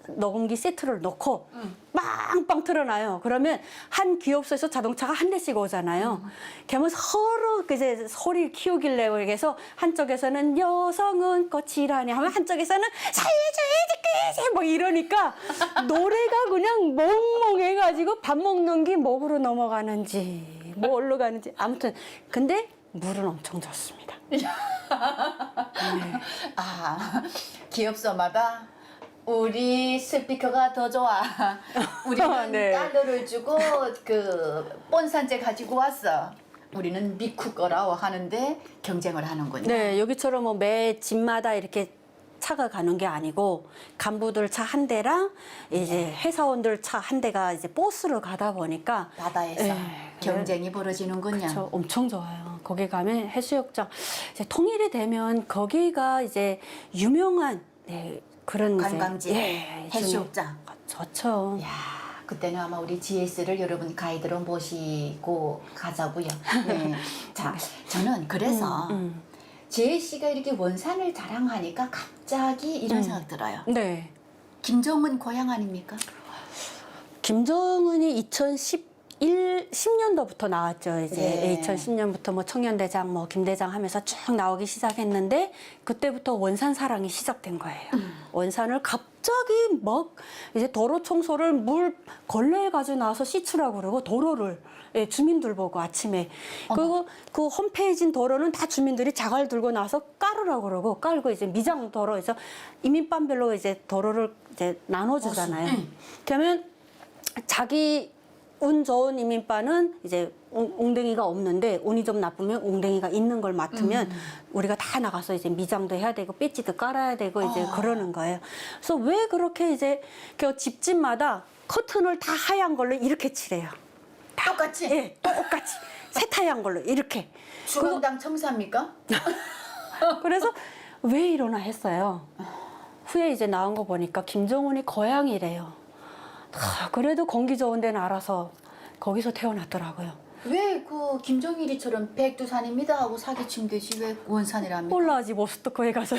녹음기 세트를 놓고 빵빵 틀어놔요. 그러면 한 기업소에서 자동차가 한 대씩 오잖아요. 그러면 서로 이제 소리를 키우길래 그래서 한쪽에서는 여성은 꽃이라니 하면 한쪽에서는 살려줘야지 뭐 이러니까 노래가 그냥 멍멍해가지고 밥 먹는 게 목으로 넘어가는지 뭐 어디로 가는지 아무튼 근데 물은 엄청 좋습니다. 아 기업소마다 우리 스피커가 더 좋아. 우리는 네. 달러를 주고 그 본산재 가지고 왔어. 우리는 미국 거라고 하는데 경쟁을 하는군요. 네, 여기처럼 뭐 매 집마다 이렇게 차가 가는 게 아니고 간부들 차 한 대랑 이제 회사원들 차 한 대가 이제 버스로 가다 보니까 바다에서 네, 경쟁이 벌어지는군요. 저 엄청 좋아요. 거기 가면 해수욕장 이제 통일이 되면 거기가 이제 유명한 그런 관광지, 이제, 해수욕장. 좋죠. 야, 그때는 아마 우리 GS를 여러분 가이드로 모시고 가자고요. 네. 자, 저는 그래서 지혜 씨가 이렇게 원산을 자랑하니까 갑자기 이런 생각 들어요. 네. 김정은 고향 아닙니까? 김정은이 10년도부터 나왔죠. 이제 네. 2010년부터 뭐 청년대장, 뭐 김대장 하면서 쭉 나오기 시작했는데 그때부터 원산 사랑이 시작된 거예요. 원산을 갑자기 막 이제 도로 청소를 물 걸레 가지고 나와서 씻으라고 그러고 도로를 주민들 보고 아침에 그리고 그 험폐해진 도로는 다 주민들이 자갈 들고 나와서 깔으라고 그러고 깔고 이제 미장 도로에서 이민반별로 이제 도로를 이제 나눠주잖아요. 그러면 자기 운 좋은 이민빠는 이제 웅덩이가 없는데 운이 좀 나쁘면 웅덩이가 있는 걸 맡으면 우리가 다 나가서 이제 미장도 해야 되고 배지도 깔아야 되고 이제 그러는 거예요. 그래서 왜 그렇게 이제 그 집집마다 커튼을 다 하얀 걸로 이렇게 칠해요. 똑같이? 예, 똑같이 새하얀 걸로 이렇게. 중앙당 청사입니까? 그래서 왜 이러나 했어요. 후에 이제 나온 거 보니까 김정은이 고향이래요. 그래도 공기 좋은 데는 알아서 거기서 태어났더라고요. 왜 그 김정일이처럼 백두산입니다 하고 사기친 듯이 왜 원산이랍니까? 몰라지 모스토코에 가서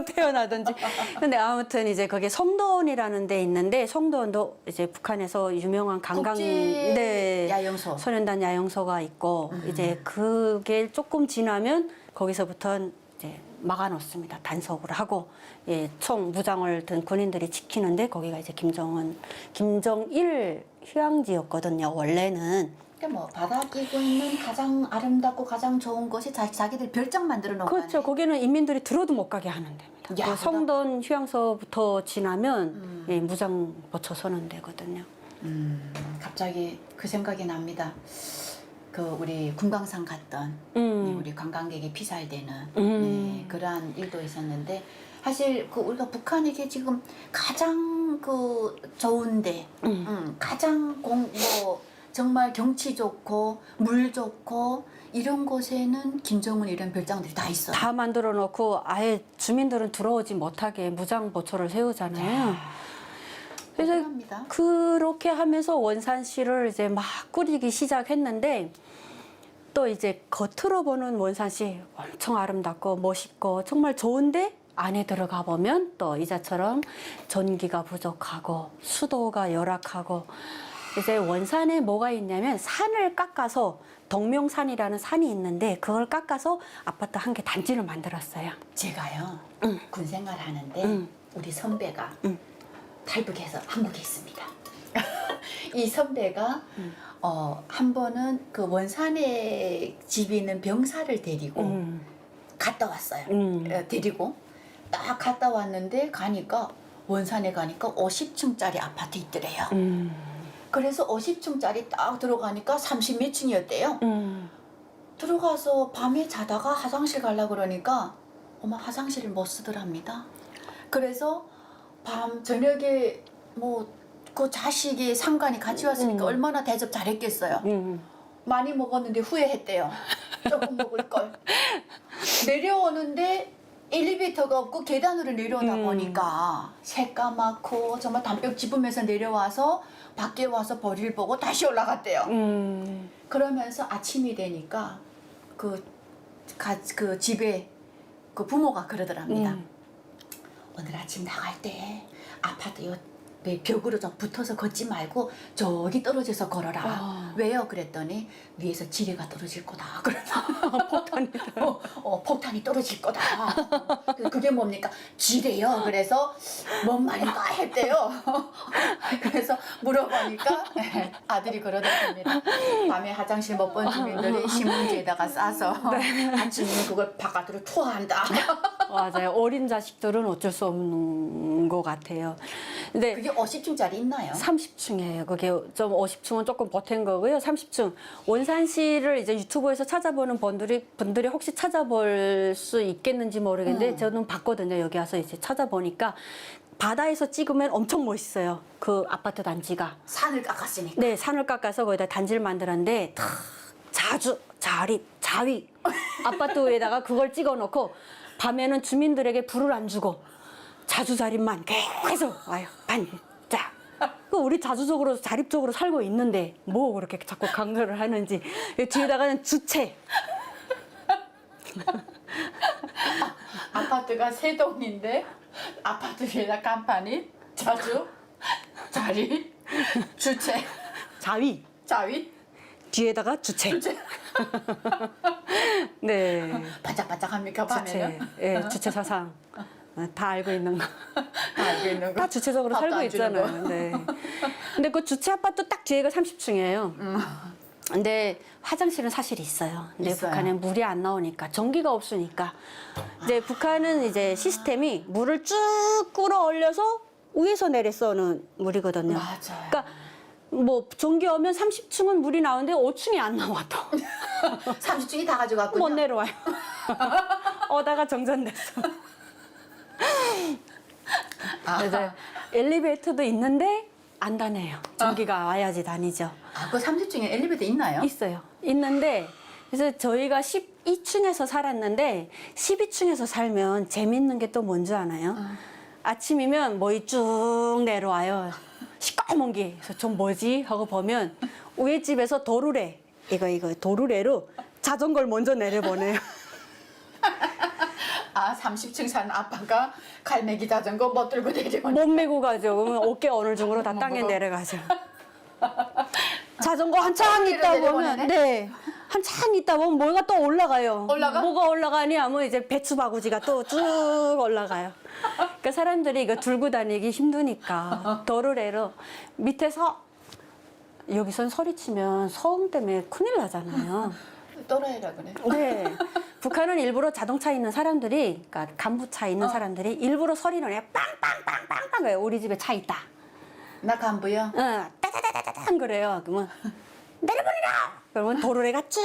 태어나든지. 근데 아무튼 이제 거기 성도원이라는 데 있는데 성도원도 이제 북한에서 유명한 관광 국제 야영소. 소련단 야영소가 있고 이제 그게 조금 지나면 거기서부터는 이제 막아놓습니다. 단속을 하고 예, 총 무장을 든 군인들이 지키는데 거기가 이제 김정일 휴양지였거든요. 원래는. 그러니까 뭐 바다 끼고 있는 가장 아름답고 가장 좋은 곳이 자기들 별장 만들어 놓은 그렇죠. 거기는 인민들이 들어도 못 가게 하는 데입니다. 야, 그 성돈 휴양소부터 지나면 예, 무장 붙여 서는 데거든요. 갑자기 그 생각이 납니다. 그 우리 금강산 갔던 네, 우리 관광객이 피살되는 네, 그러한 일도 있었는데 사실 그 우리가 북한에게 지금 가장 그 좋은데 가장 뭐 정말 경치 좋고 물 좋고 이런 곳에는 김정은 이런 별장들이 다 있어요. 다 만들어 놓고 아예 주민들은 들어오지 못하게 무장 보초를 세우잖아요. 그래서 억울합니다. 그렇게 하면서 원산시를 이제 막 꾸리기 시작했는데 또 이제 겉으로 보는 원산시 엄청 아름답고 멋있고 정말 좋은데 안에 들어가 보면 또 이자처럼 전기가 부족하고 수도가 열악하고 이제 원산에 뭐가 있냐면 산을 깎아서 덕명산이라는 산이 있는데 그걸 깎아서 아파트 한 개 단지를 만들었어요. 제가요 군 생활하는데 우리 선배가 탈북해서 한국에 있습니다. 이 선배가 한 번은 그 원산에 집이 있는 병사를 데리고 갔다 왔어요. 데리고 딱 갔다 왔는데 가니까 원산에 가니까 50층짜리 아파트 있더래요. 그래서 50층짜리 딱 들어가니까 30 몇 층이었대요. 들어가서 밤에 자다가 화장실 가려고 그러니까 엄마 화장실을 못 쓰더랍니다. 그래서 밤 저녁에 뭐 그 자식이 상관이 같이 왔으니까 얼마나 대접 잘했겠어요. 많이 먹었는데 후회했대요. 조금 먹을 걸. 내려오는데 엘리베이터가 없고 계단으로 내려오다 보니까 새까맣고 정말 담벼락 짚으면서 내려와서 밖에 와서 볼일 보고 다시 올라갔대요. 그러면서 아침이 되니까 그 집에 그 부모가 그러더랍니다. 오늘 아침 나갈 때 아파트 요 벽으로 좀 붙어서 걷지 말고 저기 떨어져서 걸어라. 왜요? 그랬더니 위에서 지뢰가 떨어질 거다. 그래서 폭탄이 폭탄이 떨어질 거다. 그게 뭡니까? 지뢰요. 그래서 뭔 말인가 했대요. 그래서 물어보니까 아들이 그러더랍니다. 밤에 화장실 못 본 주민들이 신문지에다가 싸서 아침에 그걸 바깥으로 투하한다. 맞아요. 어린 자식들은 어쩔 수 없는 것 같아요. 근데 그게 50층짜리 있나요? 30층이에요. 그게 좀 50층은 조금 보탠 거고요. 30층. 원산시를 이제 유튜브에서 찾아보는 분들이 혹시 찾아볼 수 있겠는지 모르겠는데 저는 봤거든요. 여기 와서 이제 찾아보니까 바다에서 찍으면 엄청 멋있어요. 그 아파트 단지가. 산을 깎았으니까. 네, 산을 깎아서 거기다 단지를 만들었는데 자위 아파트 위에다가 그걸 찍어놓고 밤에는 주민들에게 불을 안 주고 자주자립만 계속 와요. 반짝. 그 우리 자주적으로 자립적으로 살고 있는데 뭐 그렇게 자꾸 강조를 하는지. 뒤에다가는 주체. 아파트가 세 동인데 아파트 위에다 간판이 자리 주체 자위. 자위 뒤에다가 주체. 네. 반짝반짝합니까 주체. 밤에는? 예, 주체 사상. 다 알고 있는 거. 알고 있는 거. 다 주체적으로 밥도 살고 안 주는 있잖아요. 거. 네. 근데 그 주체 아파트 딱 뒤에가 30층이에요. 근데 화장실은 사실 있어요. 근데 있어요. 북한엔 물이 안 나오니까 전기가 없으니까 이제 북한은 이제 시스템이 물을 쭉 끌어올려서 위에서 내려 쏘는 물이거든요. 맞아요. 그러니까 뭐 전기 오면 30층은 물이 나오는데 5층이 안 나와도 30층이 다 가져갔군요. 못 내려와요. 오다가 정전됐어. 그래서 엘리베이터도 있는데 안 다녀요. 전기가 와야지 다니죠. 그 30층에 엘리베이터 있나요? 있어요. 있는데 그래서 저희가 12층에서 살았는데 12층에서 살면 재밌는 게 또 뭔지 아나요? 아침이면 뭐이 쭉 내려와요. 시꺼먼 게. 그래서 좀 뭐지? 하고 보면 우리 집에서 도르래. 이거 도르래로 자전거를 먼저 내려보내요. 30층 사는 아빠가 갈매기 자전거 못 들고 내려오는. 못 메고 가죠. 그러면 어깨 어느 정도로 다 땅에 무거워. 내려가죠. 자전거 한참 있다 보면, 내려보내네? 네. 한참 있다 보면 뭐가 또 올라가요. 올라가? 뭐가 올라가니 하면 이제 배추 바구지가 또 쭉 올라가요. 그러니까 사람들이 이거 들고 다니기 힘드니까 도르래로 밑에서 여기선 소리치면 소음 때문에 큰일 나잖아요. 또라이라 그래. 네. 북한은 일부러 자동차 있는 사람들이, 그러니까 간부차 있는 사람들이 일부러 소리를 내요. 빵빵빵빵빵 그래요. 우리 집에 차 있다. 나 간부요. 따다다다다단 그래요. 그러면 내려버리라. 그러면 도로래가 쭉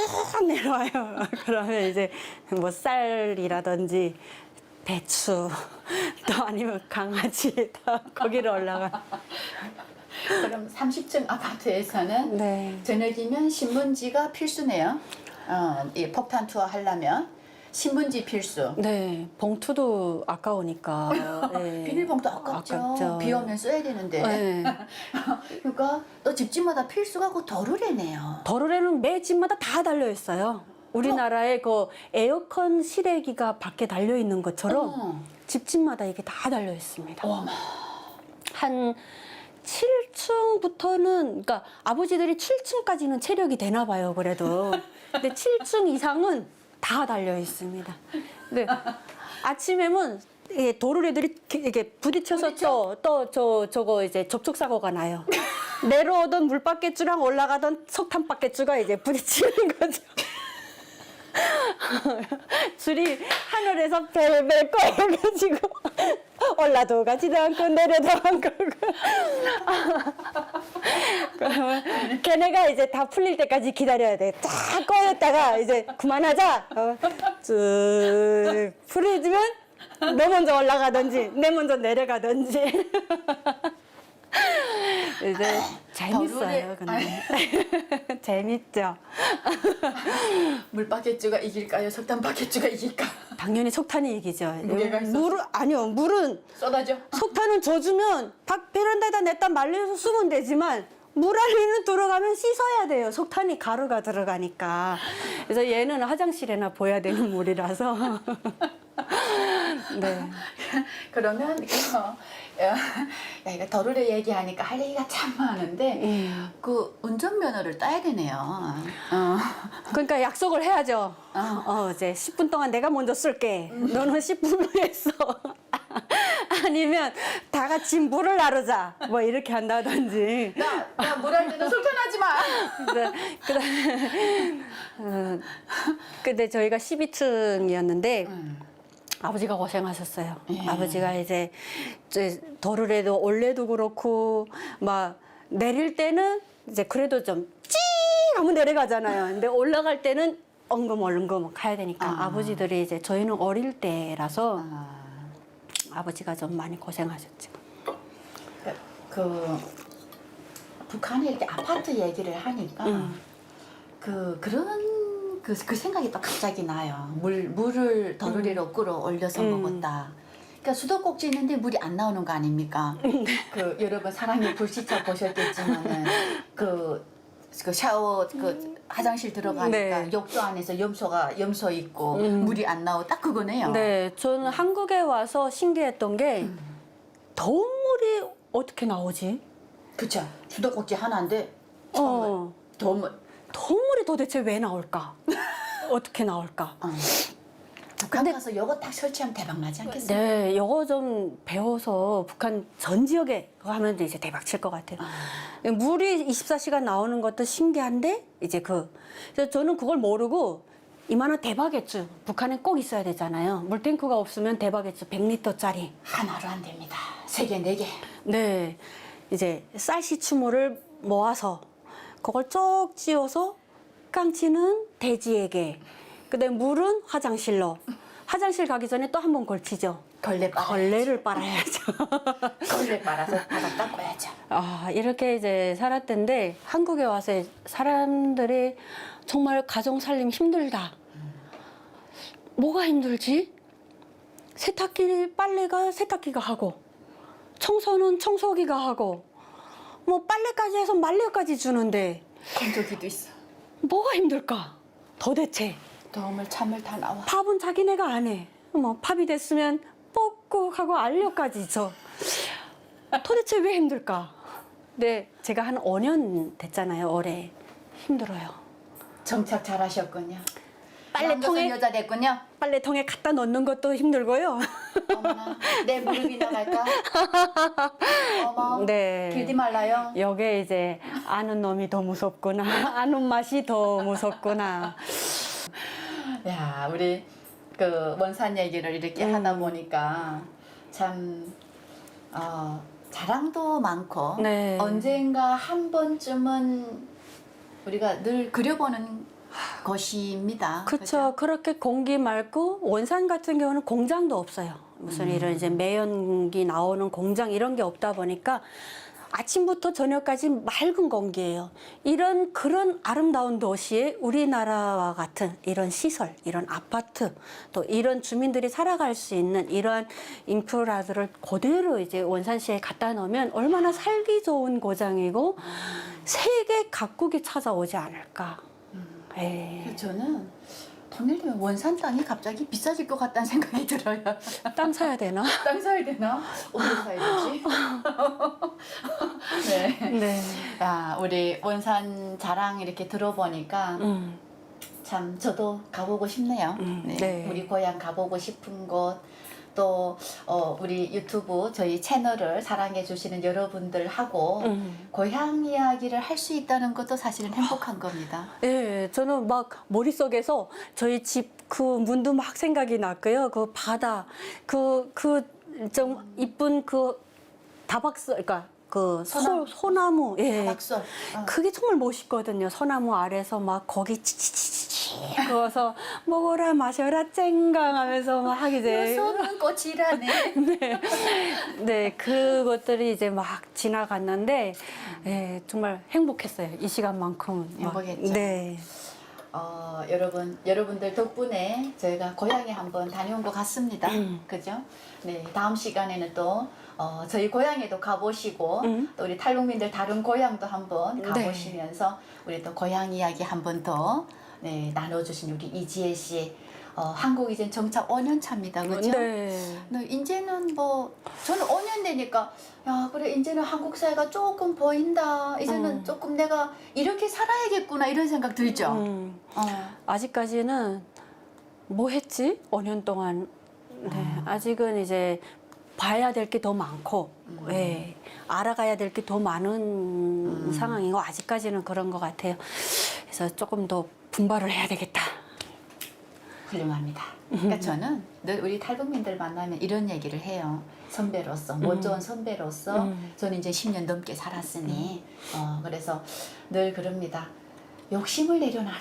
내려와요. 그러면 이제 뭐 쌀이라든지 배추 또 아니면 강아지 다 거기를 올라가. 그럼 30층 아파트에서는 네. 저녁이면 신문지가 필수네요. 이 폭탄 투어 하려면 신문지 필수. 네, 봉투도 아까우니까. 네. 비닐봉투 아깝죠. 비 오면 써야 되는데. 네. 그러니까 또 집집마다 필수가 그 도르래네요. 도로래는 매 집마다 다 달려 있어요. 우리나라에 그 에어컨 실외기가 밖에 달려 있는 것처럼 집집마다 이게 다 달려 있습니다. 어머. 한 7층부터는, 그러니까 아버지들이 7층까지는 체력이 되나 봐요, 그래도. 근데 7층 이상은 다 달려 있습니다. 근데 아침에면 도르래들이 이렇게 부딪혀서 저거 이제 접촉사고가 나요. 내려오던 물바켓줄랑 올라가던 석탄바켓줄가 이제 부딪히는 거죠. 줄이 하늘에서 벨벨 꺼여가지고 올라도 가지도 않고 내려도 않고 그러면 걔네가 이제 다 풀릴 때까지 기다려야 돼. 딱 꺼였다가 이제 그만하자. 쭉 풀어주면 너 먼저 올라가든지 내 먼저 내려가든지. 이제 재밌어요, 근데. 재밌죠. 물바켓주가 이길까요? 석탄바켓주가 이길까? 당연히 석탄이 이기죠. 무게가 있어서? 물은 쏟아져. 석탄은 져주면 밖 베란다에다 냈다 말려서 쓰면 되지만 물 안에는 들어가면 씻어야 돼요. 석탄이 가루가 들어가니까. 그래서 얘는 화장실에나 보야 되는 물이라서. 네. 그러면 야, 이거 도르래 얘기하니까 할 얘기가 참 많은데 그 운전면허를 따야 되네요. 그러니까 약속을 해야죠. 이제 10분 동안 내가 먼저 쓸게. 너는 10분 후에 써. 아니면 다 같이 물을 나르자. 뭐 이렇게 한다든지. 나 물 할 때는 솔선하지 마. 근데 저희가 12층이었는데 아버지가 고생하셨어요. 예. 아버지가 이제 도르래도 올래도 그렇고 막 내릴 때는 이제 그래도 좀 찡 하면 내려가잖아요. 근데 올라갈 때는 엉금얼렁금 가야 되니까 아버지들이 이제 저희는 어릴 때라서 아버지가 좀 많이 고생하셨죠. 그 북한에 이렇게 아파트 얘기를 하니까 그런 그 생각이 또 갑자기 나요. 물을 도르래로 끌어올려서 먹었다. 그러니까 수도꼭지 있는데 물이 안 나오는 거 아닙니까? 그 여러분 사랑의 불시착 보셨겠지만은 그 샤워 그 화장실 들어가니까 네. 욕조 안에서 염소 있고 물이 안 나오고 딱 그거네요. 네, 저는 한국에 와서 신기했던 게 더운 물이 어떻게 나오지? 그쵸. 수도꼭지 하나인데 어. 더운 더운 물이 도대체 왜 나올까? 어떻게 나올까? 북한 가서 이거 딱 설치하면 대박 나지 않겠어요? 네, 이거 좀 배워서 북한 전 지역에 그거 하면 이제 대박 칠 것 같아요. 물이 24시간 나오는 것도 신기한데 이제 그래서 저는 그걸 모르고 이만한 대바게추 북한에 꼭 있어야 되잖아요. 물탱크가 없으면 대바게추 100리터짜리 하나로 안 됩니다. 3개, 4개. 네, 이제 쌀시추모를 모아서 그걸 쭉 찌워서 깡치는 돼지에게, 그다음에 물은 화장실로. 화장실 가기 전에 또 한 번 걸치죠. 걸레를 빨아야죠. 걸레 빨아서 바닥 닦아야죠. 아, 이렇게 이제 살았던데 한국에 와서 사람들이 정말 가정 살림 힘들다. 뭐가 힘들지? 세탁기, 빨래가 세탁기가 하고, 청소는 청소기가 하고, 뭐 빨래까지 해서 말려까지 주는데 건조기도 있어. 뭐가 힘들까? 도대체 덤을 참을 다 나와. 밥은 자기네가 안 해. 뭐 밥이 됐으면 뻑국 하고 알려까지 줘. 도대체 왜 힘들까? 네, 제가 한 5년 됐잖아요. 올해 힘들어요. 정착 잘하셨군요. 빨래통에 여자 됐군요. 빨래통에 갖다 넣는 것도 힘들고요. 어머나, 내 무릎이 나갈까? 어머, 네. 길디 말라요. 여기에 이제 아는 놈이 더 무섭구나. 아는 맛이 더 무섭구나. 야, 우리 그 원산 얘기를 이렇게 하다 보니까 참 자랑도 많고 네. 언젠가 한 번쯤은 우리가 늘 그려보는 것입니다. 그렇죠. 그렇게 공기 맑고 원산 같은 경우는 공장도 없어요. 무슨 이런 이제 매연기 나오는 공장 이런 게 없다 보니까 아침부터 저녁까지 맑은 공기예요. 이런 그런 아름다운 도시에 우리나라와 같은 이런 시설, 이런 아파트, 또 이런 주민들이 살아갈 수 있는 이러한 인프라들을 그대로 이제 원산시에 갖다 놓으면 얼마나 살기 좋은 고장이고 세계 각국이 찾아오지 않을까. 에이. 저는 통일되면 원산 땅이 갑자기 비싸질 것 같다는 생각이 들어요. 땅 사야 되나? 땅 사야 되나? 어디서 사야 되지? 네. 네. 야, 우리 원산 자랑 이렇게 들어보니까 참 저도 가보고 싶네요. 네. 네. 우리 고향 가보고 싶은 곳, 또 우리 유튜브 저희 채널을 사랑해 주시는 여러분들하고 고향 이야기를 할 수 있다는 것도 사실은 행복한 겁니다. 예, 저는 막 머릿속에서 저희 집 그 문도 막 생각이 났고요. 그 바다, 그 좀 이쁜 그 다박스, 그러니까 그 소나무, 예. 박수. 그게 정말 멋있거든요. 소나무 아래서 막 거기 치치치치 그어서 먹어라 마셔라 쨍강 하면서 막 이제 손은 꽃이라네. 네, 네, 그것들이 이제 막 지나갔는데, 예, 정말 행복했어요. 이 시간만큼은. 막. 행복했죠. 네. 여러분들 덕분에 저희가 고향에 한번 다녀온 것 같습니다. 그죠? 네, 다음 시간에는 또 저희 고향에도 가보시고 또 우리 탈북민들 다른 고향도 한번 가보시면서 우리 또 고향 이야기 한 번 더 네, 나눠주신 우리 이지혜 씨. 한국 이제 정착 5년 차입니다. 그죠? 네. 네, 이제는 뭐 저는 5년 되니까 야 그래 이제는 한국 사회가 조금 보인다. 이제는 조금 내가 이렇게 살아야겠구나 이런 생각 들죠. 아직까지는 뭐 했지? 5년 동안. 네, 아직은 이제 봐야 될 게 더 많고, 예, 알아가야 될 게 더 많은 상황이고, 아직까지는 그런 것 같아요. 그래서 조금 더 분발을 해야 되겠다. 훌륭합니다. 그러니까 저는 늘 우리 탈북민들 만나면 이런 얘기를 해요. 선배로서, 못 좋은 선배로서 저는 이제 10년 넘게 살았으니 그래서 늘 그럽니다. 욕심을 내려놔라.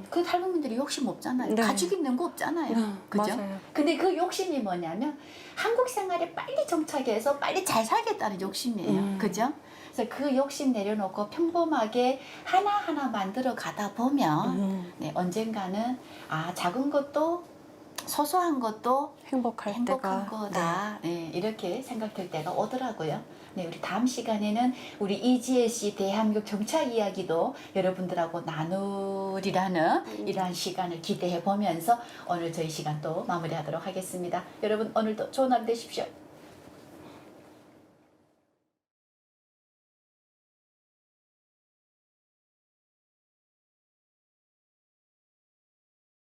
그 탈북민들이 욕심 없잖아요. 네. 가지고 있는 거 없잖아요. 그죠? 맞아요. 근데 그 욕심이 뭐냐면 한국 생활에 빨리 정착해서 빨리 잘 살겠다는 욕심이에요. 그죠? 그래서 그 욕심 내려놓고 평범하게 하나하나 만들어 가다 보면 네, 언젠가는 작은 것도 소소한 것도 행복한 행복한 때가. 거다. 네, 이렇게 생각될 때가 오더라고요. 네, 우리 다음 시간에는 우리 이지혜 씨 대한민국 정착 이야기도 여러분들하고 나누리라는 이러한 시간을 기대해 보면서 오늘 저희 시간 또 마무리하도록 하겠습니다. 여러분 오늘도 좋은 하루 되십시오.